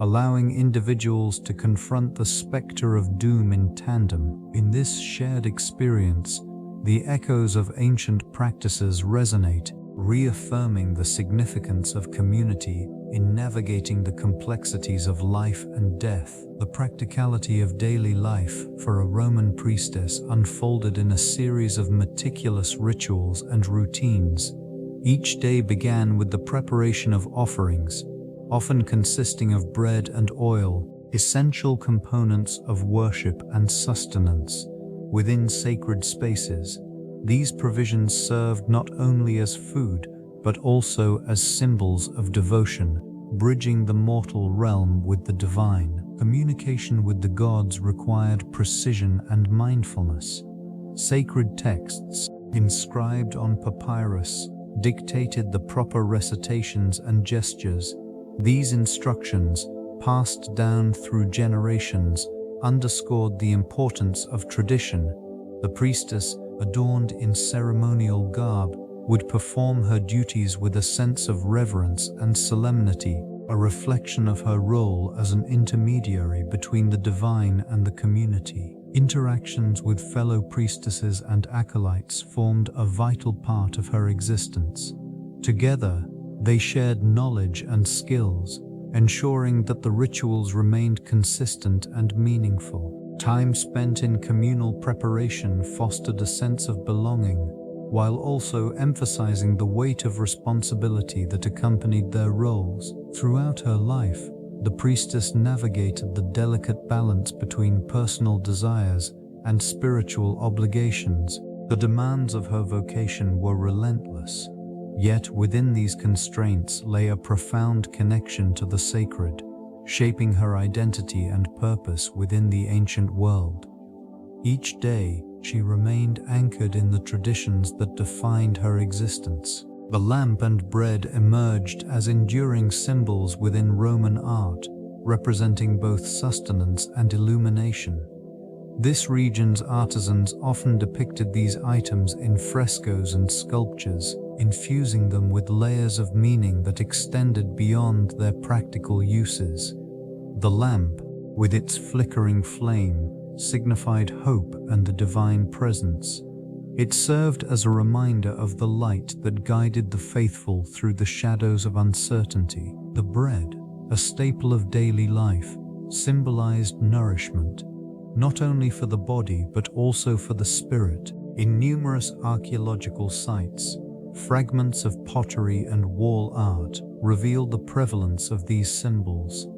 allowing individuals to confront the specter of doom in tandem. In this shared experience, the echoes of ancient practices resonate, reaffirming the significance of community in navigating the complexities of life and death. The practicality of daily life for a Roman priestess unfolded in a series of meticulous rituals and routines. Each day began with the preparation of offerings, often consisting of bread and oil, essential components of worship and sustenance. Within sacred spaces, these provisions served not only as food, but also as symbols of devotion, bridging the mortal realm with the divine. Communication with the gods required precision and mindfulness. Sacred texts, inscribed on papyrus, dictated the proper recitations and gestures. These instructions, passed down through generations, underscored the importance of tradition. The priestess, adorned in ceremonial garb, would perform her duties with a sense of reverence and solemnity, a reflection of her role as an intermediary between the divine and the community. Interactions with fellow priestesses and acolytes formed a vital part of her existence. Together, they shared knowledge and skills, ensuring that the rituals remained consistent and meaningful. Time spent in communal preparation fostered a sense of belonging, while also emphasizing the weight of responsibility that accompanied their roles. Throughout her life, the priestess navigated the delicate balance between personal desires and spiritual obligations. The demands of her vocation were relentless, yet within these constraints lay a profound connection to the sacred, shaping her identity and purpose within the ancient world. Each day, she remained anchored in the traditions that defined her existence. The lamp and bread emerged as enduring symbols within Roman art, representing both sustenance and illumination. This region's artisans often depicted these items in frescoes and sculptures, infusing them with layers of meaning that extended beyond their practical uses. The lamp, with its flickering flame, signified hope and the divine presence. It served as a reminder of the light that guided the faithful through the shadows of uncertainty. The bread, a staple of daily life, symbolized nourishment, not only for the body but also for the spirit. In numerous archaeological sites, fragments of pottery and wall art reveal the prevalence of these symbols.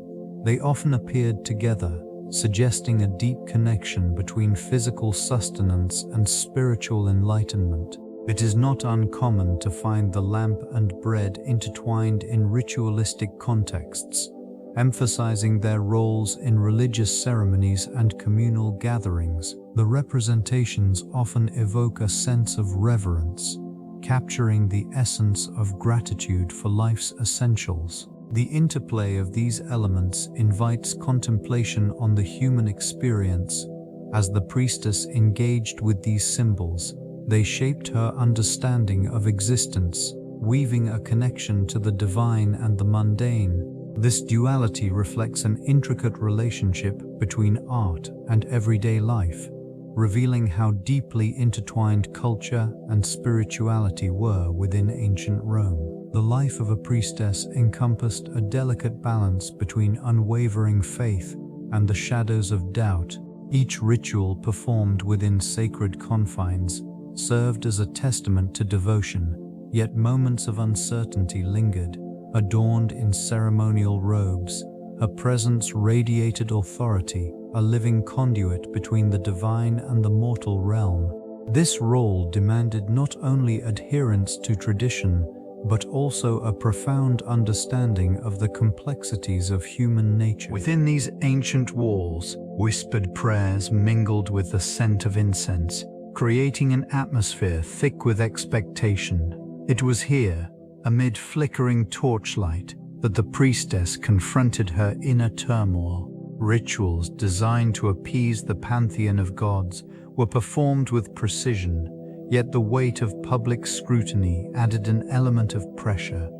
They often appeared together, suggesting a deep connection between physical sustenance and spiritual enlightenment. It is not uncommon to find the lamp and bread intertwined in ritualistic contexts, emphasizing their roles in religious ceremonies and communal gatherings. The representations often evoke a sense of reverence, capturing the essence of gratitude for life's essentials. The interplay of these elements invites contemplation on the human experience. As the priestess engaged with these symbols, they shaped her understanding of existence, weaving a connection to the divine and the mundane. This duality reflects an intricate relationship between art and everyday life, revealing how deeply intertwined culture and spirituality were within ancient Rome. The life of a priestess encompassed a delicate balance between unwavering faith and the shadows of doubt. Each ritual performed within sacred confines served as a testament to devotion, yet moments of uncertainty lingered. Adorned in ceremonial robes, her presence radiated authority, a living conduit between the divine and the mortal realm. This role demanded not only adherence to tradition, but also a profound understanding of the complexities of human nature. Within these ancient walls, whispered prayers mingled with the scent of incense, creating an atmosphere thick with expectation. It was here, amid flickering torchlight, that the priestess confronted her inner turmoil. Rituals designed to appease the pantheon of gods were performed with precision, yet the weight of public scrutiny added an element of pressure.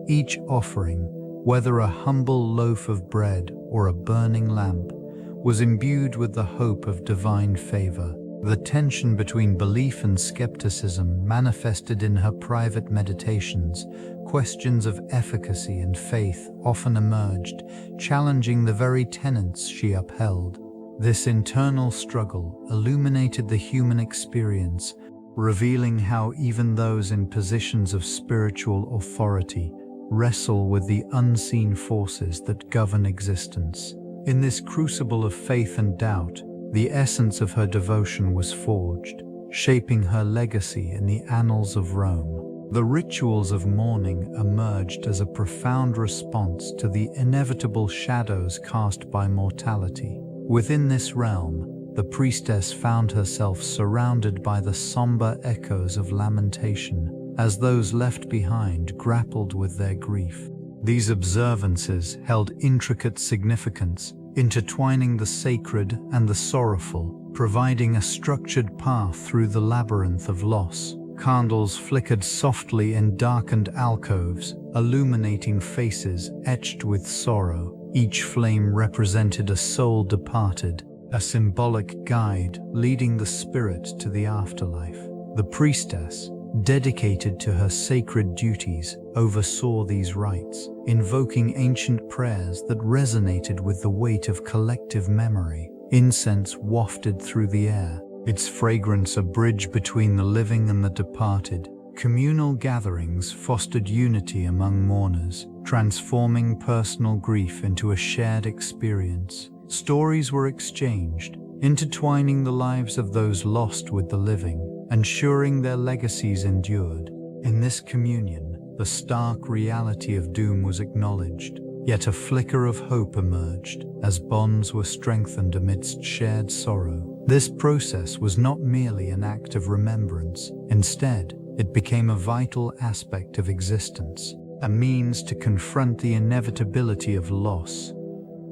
Each offering, whether a humble loaf of bread or a burning lamp, was imbued with the hope of divine favor. The tension between belief and skepticism manifested in her private meditations. Questions of efficacy and faith often emerged, challenging the very tenets she upheld. This internal struggle illuminated the human experience, revealing how even those in positions of spiritual authority wrestle with the unseen forces that govern existence. In this crucible of faith and doubt, the essence of her devotion was forged, shaping her legacy in the annals of Rome. The rituals of mourning emerged as a profound response to the inevitable shadows cast by mortality. Within this realm, the priestess found herself surrounded by the somber echoes of lamentation, as those left behind grappled with their grief. These observances held intricate significance, intertwining the sacred and the sorrowful, providing a structured path through the labyrinth of loss. Candles flickered softly in darkened alcoves, illuminating faces etched with sorrow. Each flame represented a soul departed, a symbolic guide leading the spirit to the afterlife. The priestess, dedicated to her sacred duties, oversaw these rites, invoking ancient prayers that resonated with the weight of collective memory. Incense wafted through the air, its fragrance a bridge between the living and the departed. Communal gatherings fostered unity among mourners, transforming personal grief into a shared experience. Stories were exchanged, intertwining the lives of those lost with the living, ensuring their legacies endured. In this communion, the stark reality of doom was acknowledged, yet a flicker of hope emerged as bonds were strengthened amidst shared sorrow. This process was not merely an act of remembrance. Instead, it became a vital aspect of existence, a means to confront the inevitability of loss.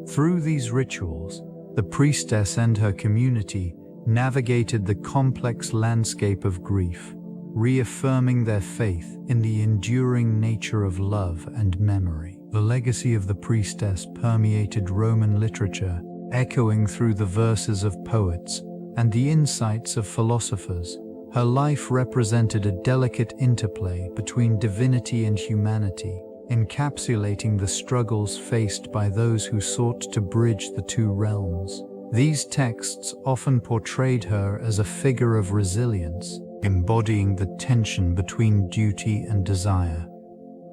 Through these rituals, the priestess and her community navigated the complex landscape of grief, reaffirming their faith in the enduring nature of love and memory. The legacy of the priestess permeated Roman literature, echoing through the verses of poets and the insights of philosophers. Her life represented a delicate interplay between divinity and humanity, encapsulating the struggles faced by those who sought to bridge the two realms. These texts often portrayed her as a figure of resilience, embodying the tension between duty and desire.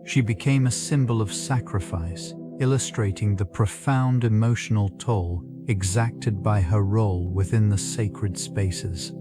She became a symbol of sacrifice, illustrating the profound emotional toll exacted by her role within the sacred spaces.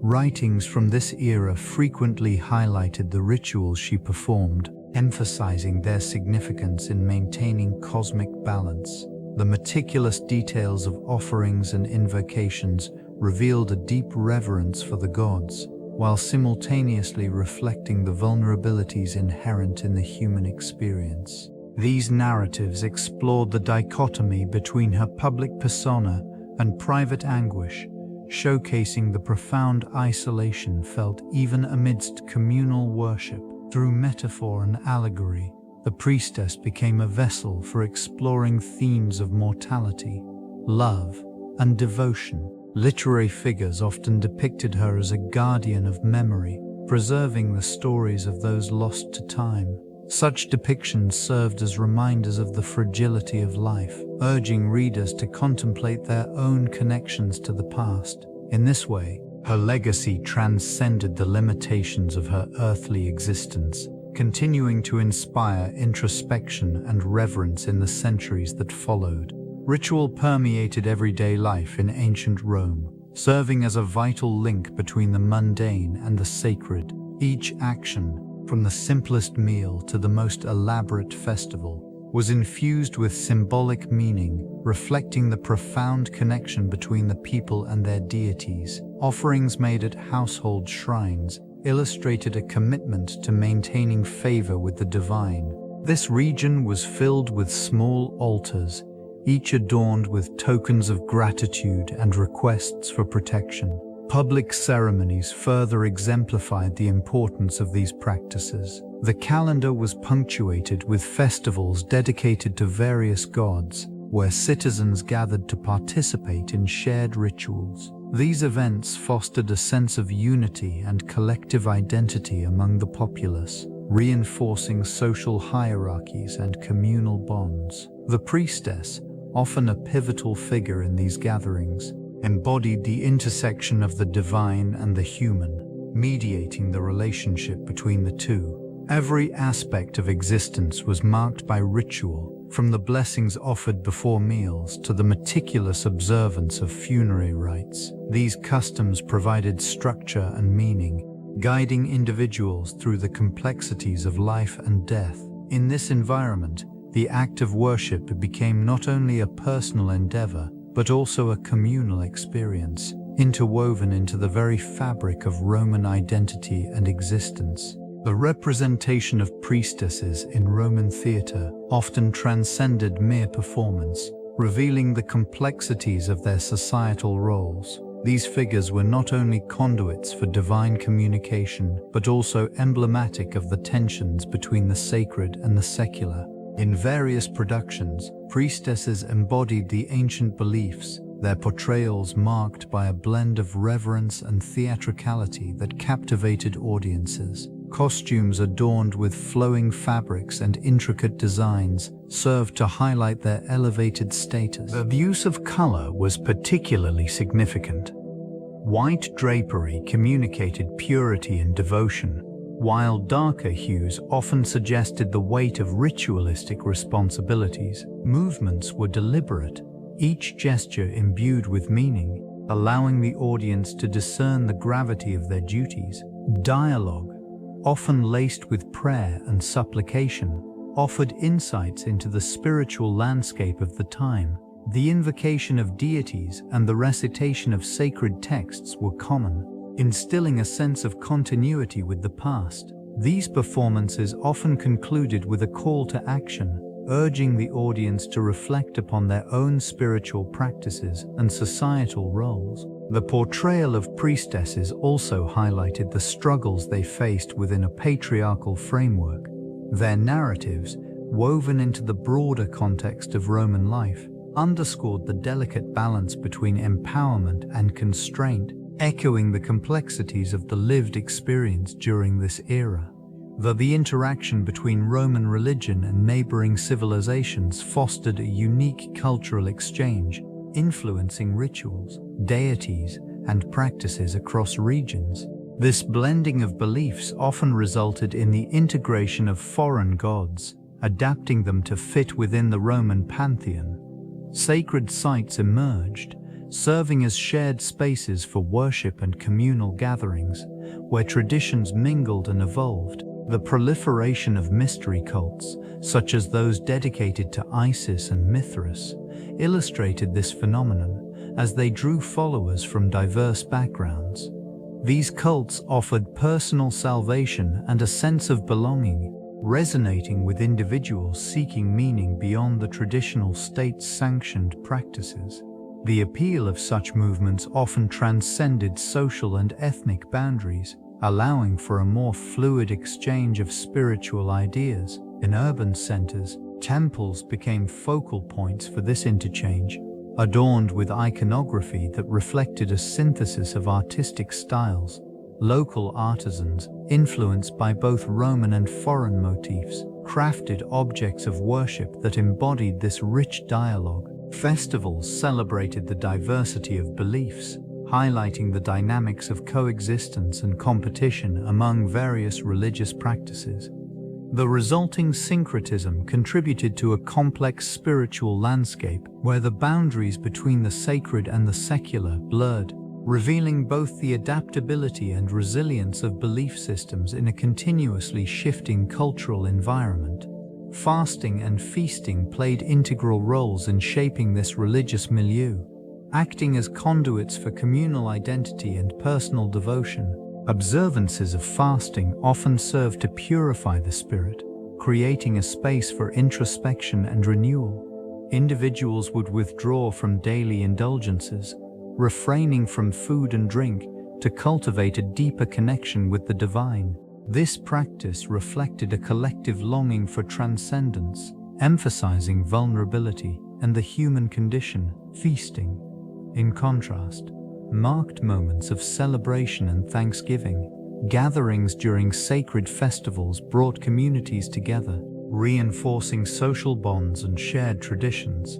Writings from this era frequently highlighted the rituals she performed, emphasizing their significance in maintaining cosmic balance. The meticulous details of offerings and invocations revealed a deep reverence for the gods, while simultaneously reflecting the vulnerabilities inherent in the human experience. These narratives explored the dichotomy between her public persona and private anguish, showcasing the profound isolation felt even amidst communal worship. Through metaphor and allegory, the priestess became a vessel for exploring themes of mortality, love, and devotion. Literary figures often depicted her as a guardian of memory, preserving the stories of those lost to time. Such depictions served as reminders of the fragility of life, urging readers to contemplate their own connections to the past. In this way, her legacy transcended the limitations of her earthly existence, continuing to inspire introspection and reverence in the centuries that followed. Ritual permeated everyday life in ancient Rome, serving as a vital link between the mundane and the sacred. Each action, from the simplest meal to the most elaborate festival, was infused with symbolic meaning, reflecting the profound connection between the people and their deities. Offerings made at household shrines illustrated a commitment to maintaining favor with the divine. This region was filled with small altars, each adorned with tokens of gratitude and requests for protection. Public ceremonies further exemplified the importance of these practices. The calendar was punctuated with festivals dedicated to various gods, where citizens gathered to participate in shared rituals. These events fostered a sense of unity and collective identity among the populace, reinforcing social hierarchies and communal bonds. The priestess, often a pivotal figure in these gatherings, embodied the intersection of the divine and the human, mediating the relationship between the two. Every aspect of existence was marked by ritual, from the blessings offered before meals to the meticulous observance of funerary rites. These customs provided structure and meaning, guiding individuals through the complexities of life and death. In this environment, the act of worship became not only a personal endeavor, but also a communal experience, interwoven into the very fabric of Roman identity and existence. The representation of priestesses in Roman theatre often transcended mere performance, revealing the complexities of their societal roles. These figures were not only conduits for divine communication, but also emblematic of the tensions between the sacred and the secular. In various productions, priestesses embodied the ancient beliefs, their portrayals marked by a blend of reverence and theatricality that captivated audiences. Costumes adorned with flowing fabrics and intricate designs served to highlight their elevated status. The use of color was particularly significant. White drapery communicated purity and devotion, while darker hues often suggested the weight of ritualistic responsibilities. Movements were deliberate, each gesture imbued with meaning, allowing the audience to discern the gravity of their duties. Dialogue, often laced with prayer and supplication, offered insights into the spiritual landscape of the time. The invocation of deities and the recitation of sacred texts were common, instilling a sense of continuity with the past. These performances often concluded with a call to action, urging the audience to reflect upon their own spiritual practices and societal roles. The portrayal of priestesses also highlighted the struggles they faced within a patriarchal framework. Their narratives, woven into the broader context of Roman life, underscored the delicate balance between empowerment and constraint, echoing the complexities of the lived experience during this era. The interaction between Roman religion and neighboring civilizations fostered a unique cultural exchange, influencing rituals, deities, and practices across regions. This blending of beliefs often resulted in the integration of foreign gods, adapting them to fit within the Roman pantheon. Sacred sites emerged, serving as shared spaces for worship and communal gatherings, where traditions mingled and evolved. The proliferation of mystery cults, such as those dedicated to Isis and Mithras, illustrated this phenomenon as they drew followers from diverse backgrounds. These cults offered personal salvation and a sense of belonging, resonating with individuals seeking meaning beyond the traditional state-sanctioned practices. The appeal of such movements often transcended social and ethnic boundaries, allowing for a more fluid exchange of spiritual ideas. In urban centers, temples became focal points for this interchange, adorned with iconography that reflected a synthesis of artistic styles. Local artisans, influenced by both Roman and foreign motifs, crafted objects of worship that embodied this rich dialogue. Festivals celebrated the diversity of beliefs, highlighting the dynamics of coexistence and competition among various religious practices. The resulting syncretism contributed to a complex spiritual landscape where the boundaries between the sacred and the secular blurred, revealing both the adaptability and resilience of belief systems in a continuously shifting cultural environment. Fasting and feasting played integral roles in shaping this religious milieu, acting as conduits for communal identity and personal devotion. Observances of fasting often served to purify the spirit, creating a space for introspection and renewal. Individuals would withdraw from daily indulgences, refraining from food and drink to cultivate a deeper connection with the divine. This practice reflected a collective longing for transcendence, emphasizing vulnerability and the human condition. Feasting, in contrast, marked moments of celebration and thanksgiving. Gatherings during sacred festivals brought communities together, reinforcing social bonds and shared traditions.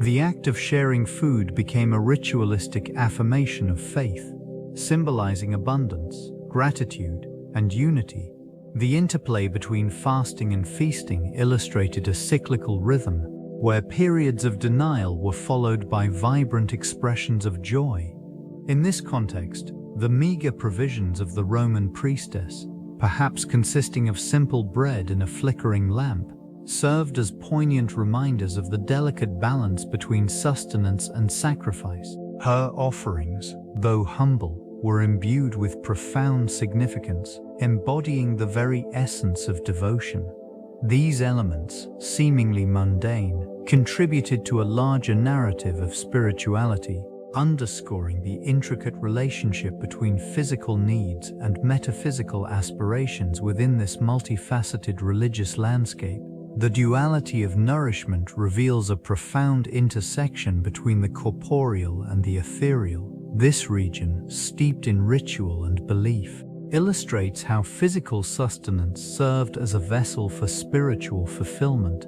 The act of sharing food became a ritualistic affirmation of faith, symbolizing abundance, gratitude, and unity. The interplay between fasting and feasting illustrated a cyclical rhythm, where periods of denial were followed by vibrant expressions of joy. In this context, the meager provisions of the Roman priestess, perhaps consisting of simple bread and a flickering lamp, served as poignant reminders of the delicate balance between sustenance and sacrifice. Her offerings, though humble, were imbued with profound significance, embodying the very essence of devotion. These elements, seemingly mundane, contributed to a larger narrative of spirituality, underscoring the intricate relationship between physical needs and metaphysical aspirations within this multifaceted religious landscape. The duality of nourishment reveals a profound intersection between the corporeal and the ethereal. This region, steeped in ritual and belief, illustrates how physical sustenance served as a vessel for spiritual fulfillment.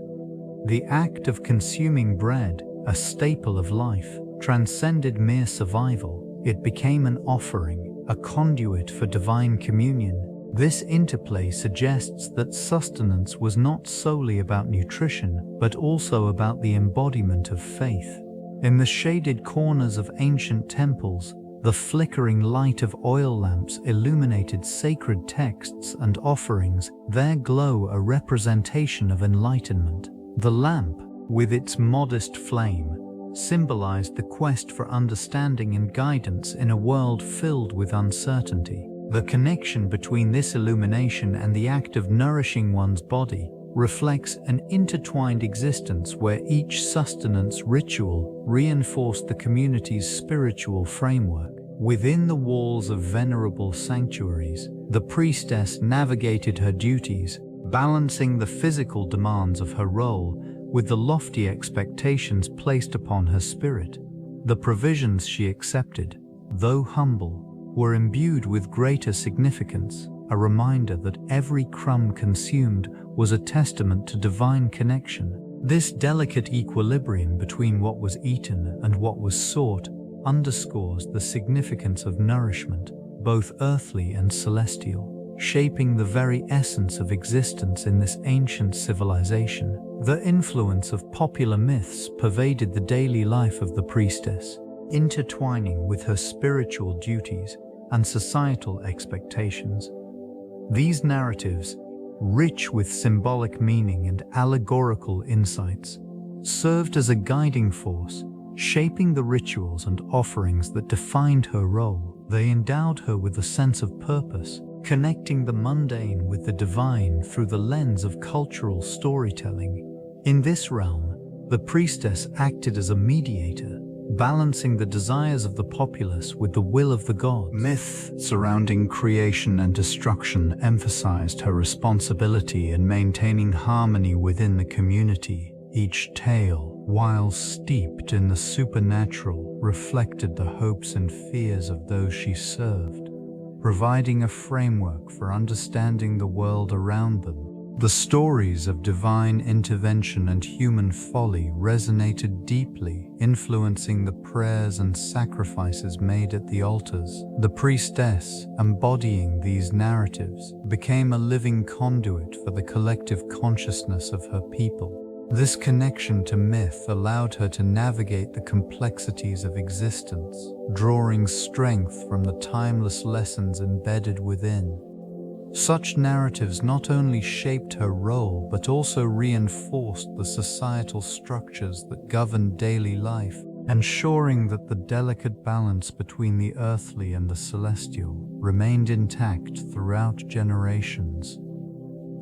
The act of consuming bread, a staple of life, transcended mere survival. It became an offering, a conduit for divine communion. This interplay suggests that sustenance was not solely about nutrition, but also about the embodiment of faith. In the shaded corners of ancient temples, the flickering light of oil lamps illuminated sacred texts and offerings, their glow a representation of enlightenment. The lamp, with its modest flame, symbolized the quest for understanding and guidance in a world filled with uncertainty. The connection between this illumination and the act of nourishing one's body reflects an intertwined existence where each sustenance ritual reinforced the community's spiritual framework. Within the walls of venerable sanctuaries, the priestess navigated her duties, balancing the physical demands of her role with the lofty expectations placed upon her spirit. The provisions she accepted, though humble, were imbued with greater significance, a reminder that every crumb consumed was a testament to divine connection. This delicate equilibrium between what was eaten and what was sought underscores the significance of nourishment, both earthly and celestial, shaping the very essence of existence in this ancient civilization. The influence of popular myths pervaded the daily life of the priestess, intertwining with her spiritual duties and societal expectations. These narratives, rich with symbolic meaning and allegorical insights, served as a guiding force, shaping the rituals and offerings that defined her role. They endowed her with a sense of purpose, connecting the mundane with the divine through the lens of cultural storytelling. In this realm, the priestess acted as a mediator, balancing the desires of the populace with the will of the gods. Myth surrounding creation and destruction emphasized her responsibility in maintaining harmony within the community. Each tale, while steeped in the supernatural, reflected the hopes and fears of those she served, providing a framework for understanding the world around them. The stories of divine intervention and human folly resonated deeply, influencing the prayers and sacrifices made at the altars. The priestess, embodying these narratives, became a living conduit for the collective consciousness of her people. This connection to myth allowed her to navigate the complexities of existence, drawing strength from the timeless lessons embedded within. Such narratives not only shaped her role but also reinforced the societal structures that governed daily life, ensuring that the delicate balance between the earthly and the celestial remained intact throughout generations.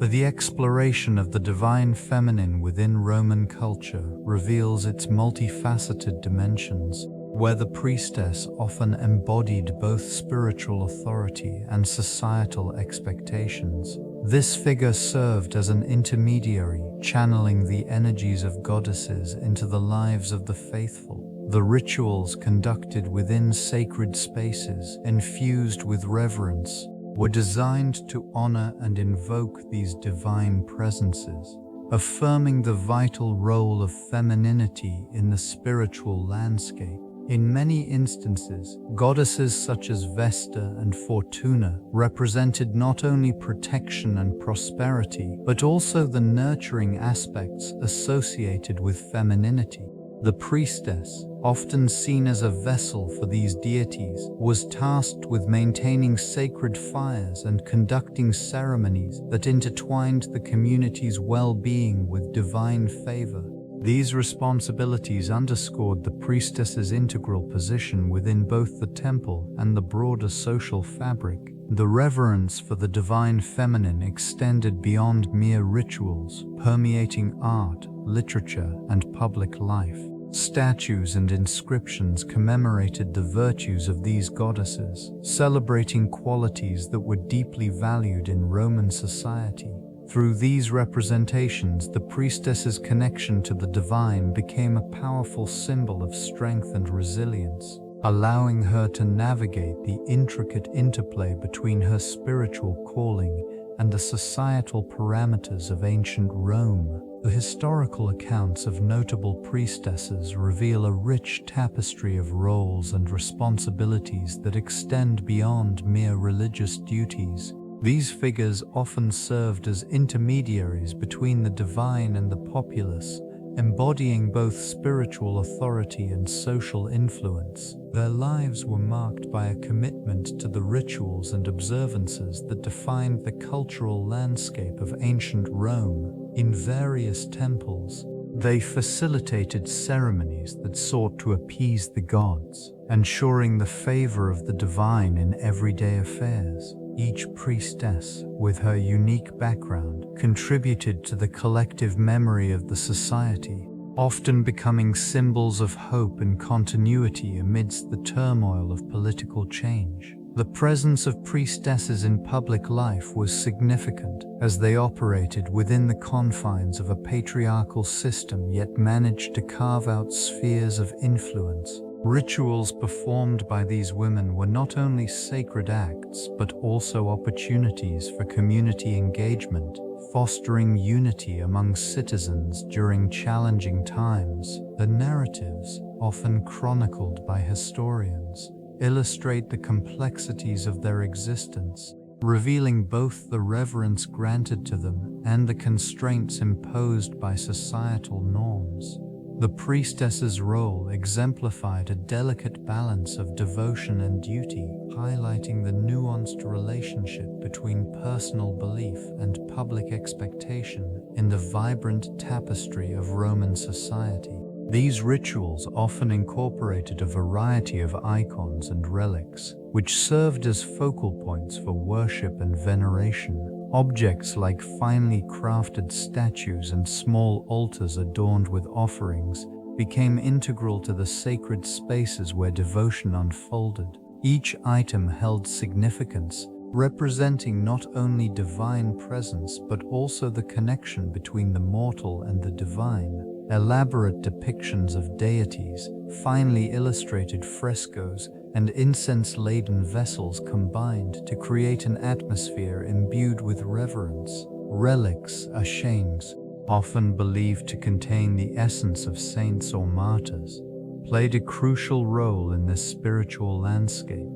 The exploration of the divine feminine within Roman culture reveals its multifaceted dimensions, where the priestess often embodied both spiritual authority and societal expectations. This figure served as an intermediary, channeling the energies of goddesses into the lives of the faithful. The rituals conducted within sacred spaces, infused with reverence, were designed to honor and invoke these divine presences, affirming the vital role of femininity in the spiritual landscape. In many instances, goddesses such as Vesta and Fortuna represented not only protection and prosperity, but also the nurturing aspects associated with femininity. The priestess, often seen as a vessel for these deities, was tasked with maintaining sacred fires and conducting ceremonies that intertwined the community's well-being with divine favor. These responsibilities underscored the priestess's integral position within both the temple and the broader social fabric. The reverence for the divine feminine extended beyond mere rituals, permeating art, literature, and public life. Statues and inscriptions commemorated the virtues of these goddesses, celebrating qualities that were deeply valued in Roman society. Through these representations, the priestess's connection to the divine became a powerful symbol of strength and resilience, allowing her to navigate the intricate interplay between her spiritual calling and the societal parameters of ancient Rome. The historical accounts of notable priestesses reveal a rich tapestry of roles and responsibilities that extend beyond mere religious duties. These figures often served as intermediaries between the divine and the populace, embodying both spiritual authority and social influence. Their lives were marked by a commitment to the rituals and observances that defined the cultural landscape of ancient Rome. In various temples, they facilitated ceremonies that sought to appease the gods, ensuring the favor of the divine in everyday affairs. Each priestess, with her unique background, contributed to the collective memory of the society, often becoming symbols of hope and continuity amidst the turmoil of political change. The presence of priestesses in public life was significant, as they operated within the confines of a patriarchal system yet managed to carve out spheres of influence. Rituals performed by these women were not only sacred acts, but also opportunities for community engagement, fostering unity among citizens during challenging times. The narratives, often chronicled by historians, illustrate the complexities of their existence, revealing both the reverence granted to them and the constraints imposed by societal norms. The priestess's role exemplified a delicate balance of devotion and duty, highlighting the nuanced relationship between personal belief and public expectation in the vibrant tapestry of Roman society. These rituals often incorporated a variety of icons and relics, which served as focal points for worship and veneration. Objects like finely crafted statues and small altars adorned with offerings became integral to the sacred spaces where devotion unfolded. Each item held significance, representing not only divine presence but also the connection between the mortal and the divine. Elaborate depictions of deities, finely illustrated frescoes, and incense-laden vessels combined to create an atmosphere imbued with reverence. Relics, ashanes, often believed to contain the essence of saints or martyrs, played a crucial role in this spiritual landscape.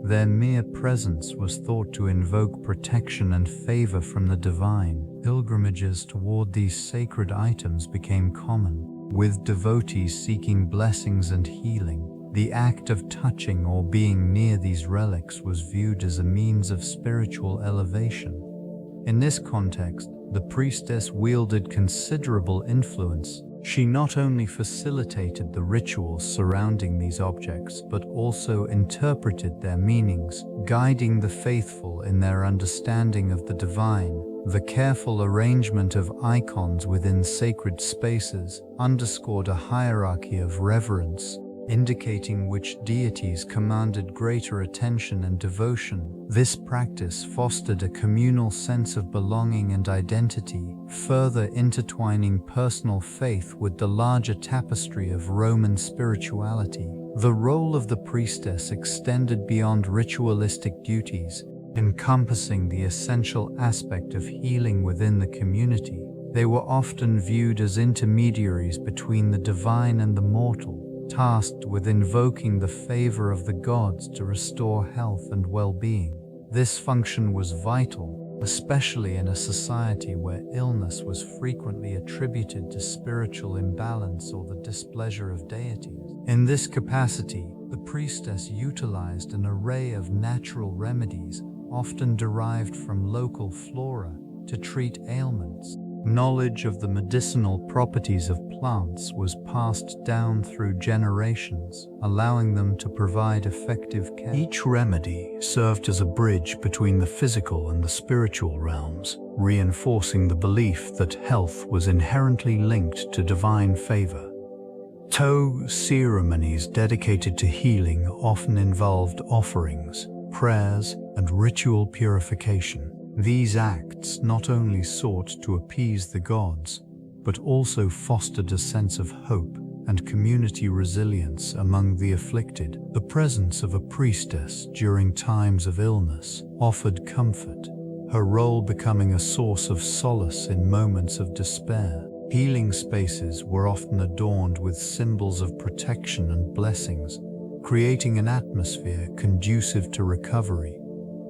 Their mere presence was thought to invoke protection and favor from the divine. Pilgrimages toward these sacred items became common, with devotees seeking blessings and healing. The act of touching or being near these relics was viewed as a means of spiritual elevation. In this context, the priestess wielded considerable influence. She not only facilitated the rituals surrounding these objects, but also interpreted their meanings, guiding the faithful in their understanding of the divine. The careful arrangement of icons within sacred spaces underscored a hierarchy of reverence, indicating which deities commanded greater attention and devotion. This practice fostered a communal sense of belonging and identity, further intertwining personal faith with the larger tapestry of Roman spirituality. The role of the priestess extended beyond ritualistic duties, encompassing the essential aspect of healing within the community. They were often viewed as intermediaries between the divine and the mortal, tasked with invoking the favor of the gods to restore health and well-being. This function was vital, especially in a society where illness was frequently attributed to spiritual imbalance or the displeasure of deities. In this capacity, the priestess utilized an array of natural remedies, often derived from local flora, to treat ailments. Knowledge of the medicinal properties of plants was passed down through generations, allowing them to provide effective care. Each remedy served as a bridge between the physical and the spiritual realms, reinforcing the belief that health was inherently linked to divine favor. Ceremonies dedicated to healing often involved offerings, prayers, and ritual purification. These acts not only sought to appease the gods, but also fostered a sense of hope and community resilience among the afflicted. The presence of a priestess during times of illness offered comfort, her role becoming a source of solace in moments of despair. Healing spaces were often adorned with symbols of protection and blessings, creating an atmosphere conducive to recovery.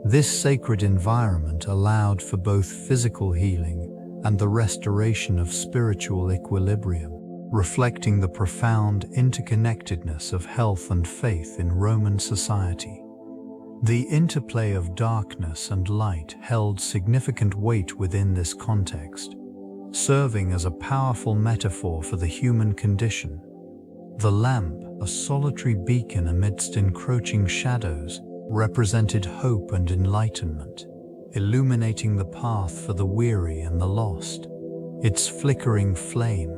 This sacred environment allowed for both physical healing and the restoration of spiritual equilibrium, reflecting the profound interconnectedness of health and faith in Roman society. The interplay of darkness and light held significant weight within this context, serving as a powerful metaphor for the human condition. The lamp, a solitary beacon amidst encroaching shadows, represented hope and enlightenment, illuminating the path for the weary and the lost. Its flickering flame,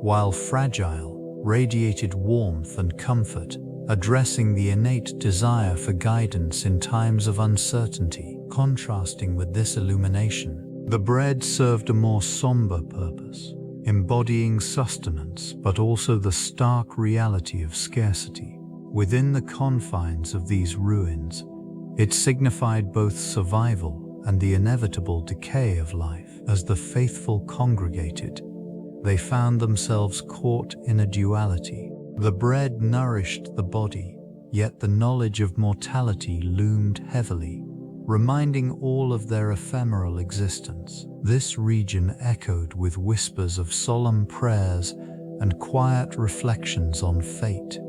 while fragile, radiated warmth and comfort, addressing the innate desire for guidance in times of uncertainty. Contrasting with this illumination, the bread served a more somber purpose, embodying sustenance but also the stark reality of scarcity. Within the confines of these ruins, it signified both survival and the inevitable decay of life. As the faithful congregated, they found themselves caught in a duality. The bread nourished the body, yet the knowledge of mortality loomed heavily, reminding all of their ephemeral existence. This region echoed with whispers of solemn prayers and quiet reflections on fate.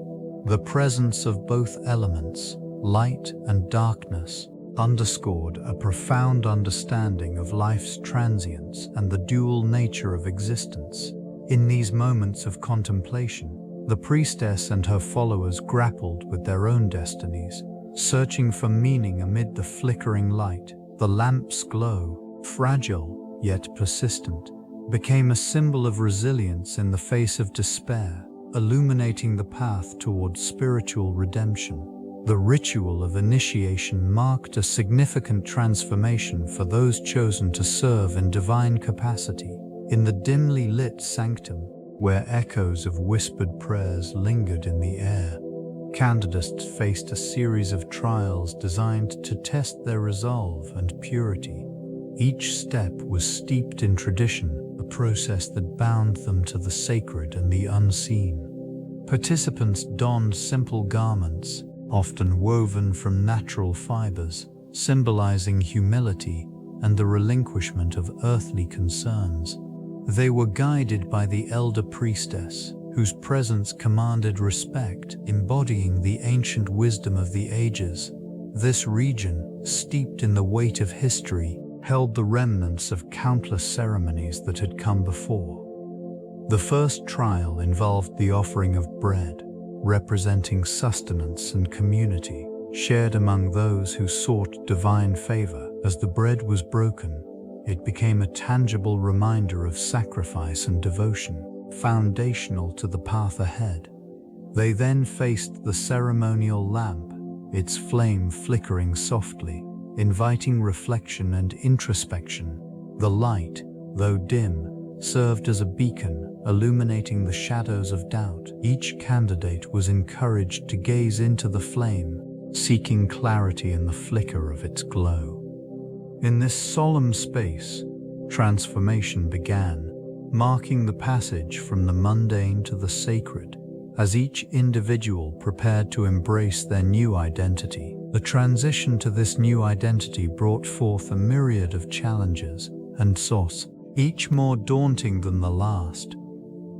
The presence of both elements, light and darkness, underscored a profound understanding of life's transience and the dual nature of existence. In these moments of contemplation, the priestess and her followers grappled with their own destinies, searching for meaning amid the flickering light. The lamp's glow, fragile yet persistent, became a symbol of resilience in the face of despair, illuminating the path towards spiritual redemption. The ritual of initiation marked a significant transformation for those chosen to serve in divine capacity. In the dimly lit sanctum, where echoes of whispered prayers lingered in the air, candidates faced a series of trials designed to test their resolve and purity. Each step was steeped in tradition, a process that bound them to the sacred and the unseen. Participants donned simple garments, often woven from natural fibers, symbolizing humility and the relinquishment of earthly concerns. They were guided by the elder priestess, whose presence commanded respect, embodying the ancient wisdom of the ages. This region, steeped in the weight of history, held the remnants of countless ceremonies that had come before. The first trial involved the offering of bread, representing sustenance and community, shared among those who sought divine favor. As the bread was broken, it became a tangible reminder of sacrifice and devotion, foundational to the path ahead. They then faced the ceremonial lamp, its flame flickering softly, inviting reflection and introspection. The light, though dim, served as a beacon, illuminating the shadows of doubt. Each candidate was encouraged to gaze into the flame, seeking clarity in the flicker of its glow. In this solemn space, transformation began, marking the passage from the mundane to the sacred. As each individual prepared to embrace their new identity, the transition to this new identity brought forth a myriad of challenges and sorrows, each more daunting than the last.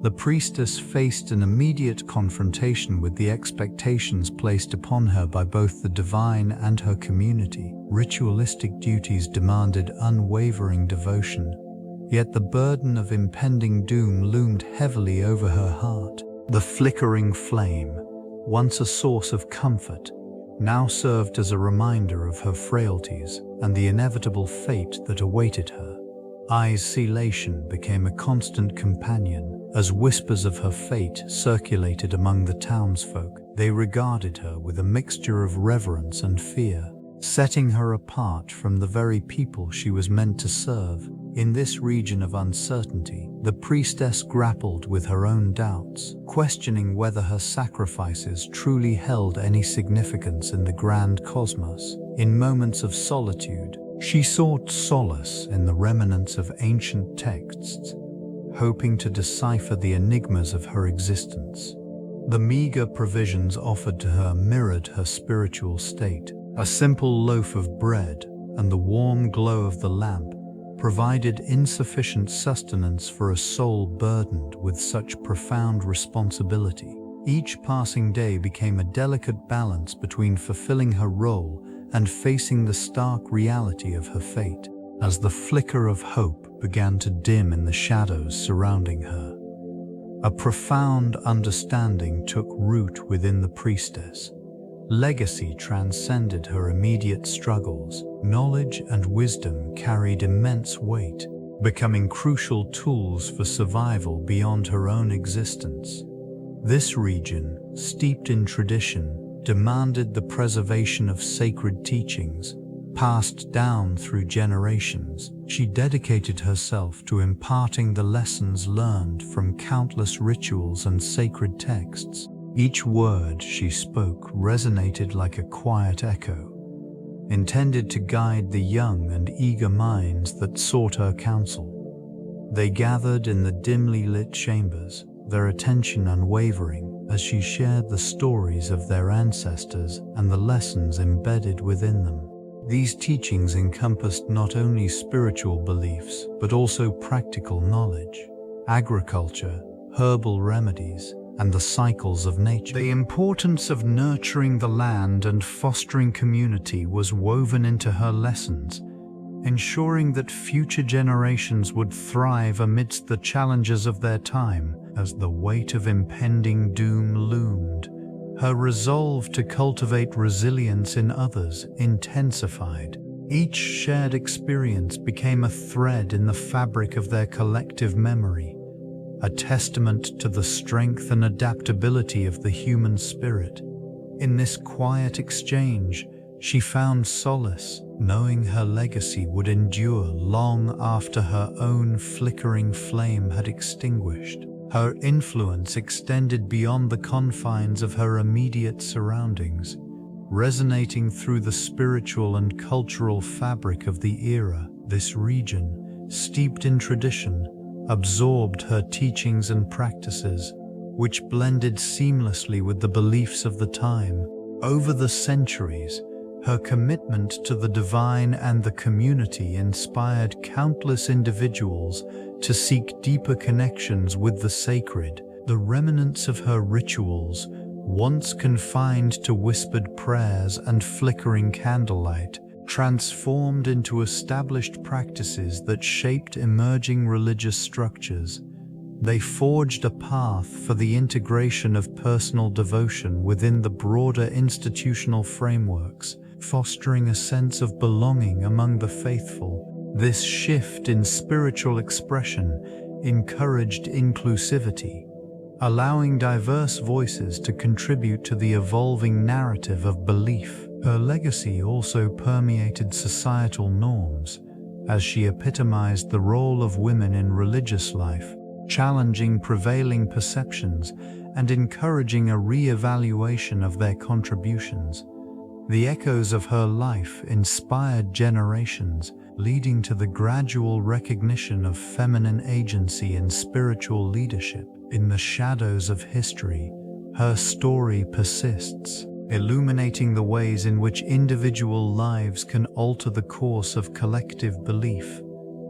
The priestess faced an immediate confrontation with the expectations placed upon her by both the divine and her community. Ritualistic duties demanded unwavering devotion, yet the burden of impending doom loomed heavily over her heart. The flickering flame, once a source of comfort, now served as a reminder of her frailties and the inevitable fate that awaited her. Isolation became a constant companion, as whispers of her fate circulated among the townsfolk. They regarded her with a mixture of reverence and fear, setting her apart from the very people she was meant to serve. In this region of uncertainty, the priestess grappled with her own doubts, questioning whether her sacrifices truly held any significance in the grand cosmos. In moments of solitude, she sought solace in the remnants of ancient texts, hoping to decipher the enigmas of her existence. The meager provisions offered to her mirrored her spiritual state. A simple loaf of bread and the warm glow of the lamp provided insufficient sustenance for a soul burdened with such profound responsibility. Each passing day became a delicate balance between fulfilling her role and facing the stark reality of her fate. As the flicker of hope began to dim in the shadows surrounding her, a profound understanding took root within the priestess. Legacy transcended her immediate struggles. Knowledge and wisdom carried immense weight, becoming crucial tools for survival beyond her own existence. This region, steeped in tradition, demanded the preservation of sacred teachings, passed down through generations. She dedicated herself to imparting the lessons learned from countless rituals and sacred texts. Each word she spoke resonated like a quiet echo, intended to guide the young and eager minds that sought her counsel. They gathered in the dimly lit chambers, their attention unwavering as she shared the stories of their ancestors and the lessons embedded within them. These teachings encompassed not only spiritual beliefs, but also practical knowledge. Agriculture, herbal remedies, and the cycles of nature. The importance of nurturing the land and fostering community was woven into her lessons, ensuring that future generations would thrive amidst the challenges of their time. As the weight of impending doom loomed, her resolve to cultivate resilience in others intensified. Each shared experience became a thread in the fabric of their collective memory, a testament to the strength and adaptability of the human spirit. In this quiet exchange, she found solace, knowing her legacy would endure long after her own flickering flame had extinguished. Her influence extended beyond the confines of her immediate surroundings, resonating through the spiritual and cultural fabric of the era. This region, steeped in tradition, absorbed her teachings and practices, which blended seamlessly with the beliefs of the time. Over the centuries, her commitment to the divine and the community inspired countless individuals to seek deeper connections with the sacred. The remnants of her rituals, once confined to whispered prayers and flickering candlelight, transformed into established practices that shaped emerging religious structures. They forged a path for the integration of personal devotion within the broader institutional frameworks, fostering a sense of belonging among the faithful. This shift in spiritual expression encouraged inclusivity, allowing diverse voices to contribute to the evolving narrative of belief. Her legacy also permeated societal norms, as she epitomized the role of women in religious life, challenging prevailing perceptions and encouraging a re-evaluation of their contributions. The echoes of her life inspired generations, leading to the gradual recognition of feminine agency and spiritual leadership. In the shadows of history, her story persists, illuminating the ways in which individual lives can alter the course of collective belief.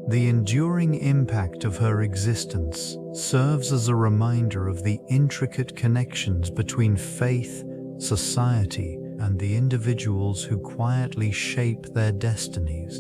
The enduring impact of her existence serves as a reminder of the intricate connections between faith, society, and the individuals who quietly shape their destinies.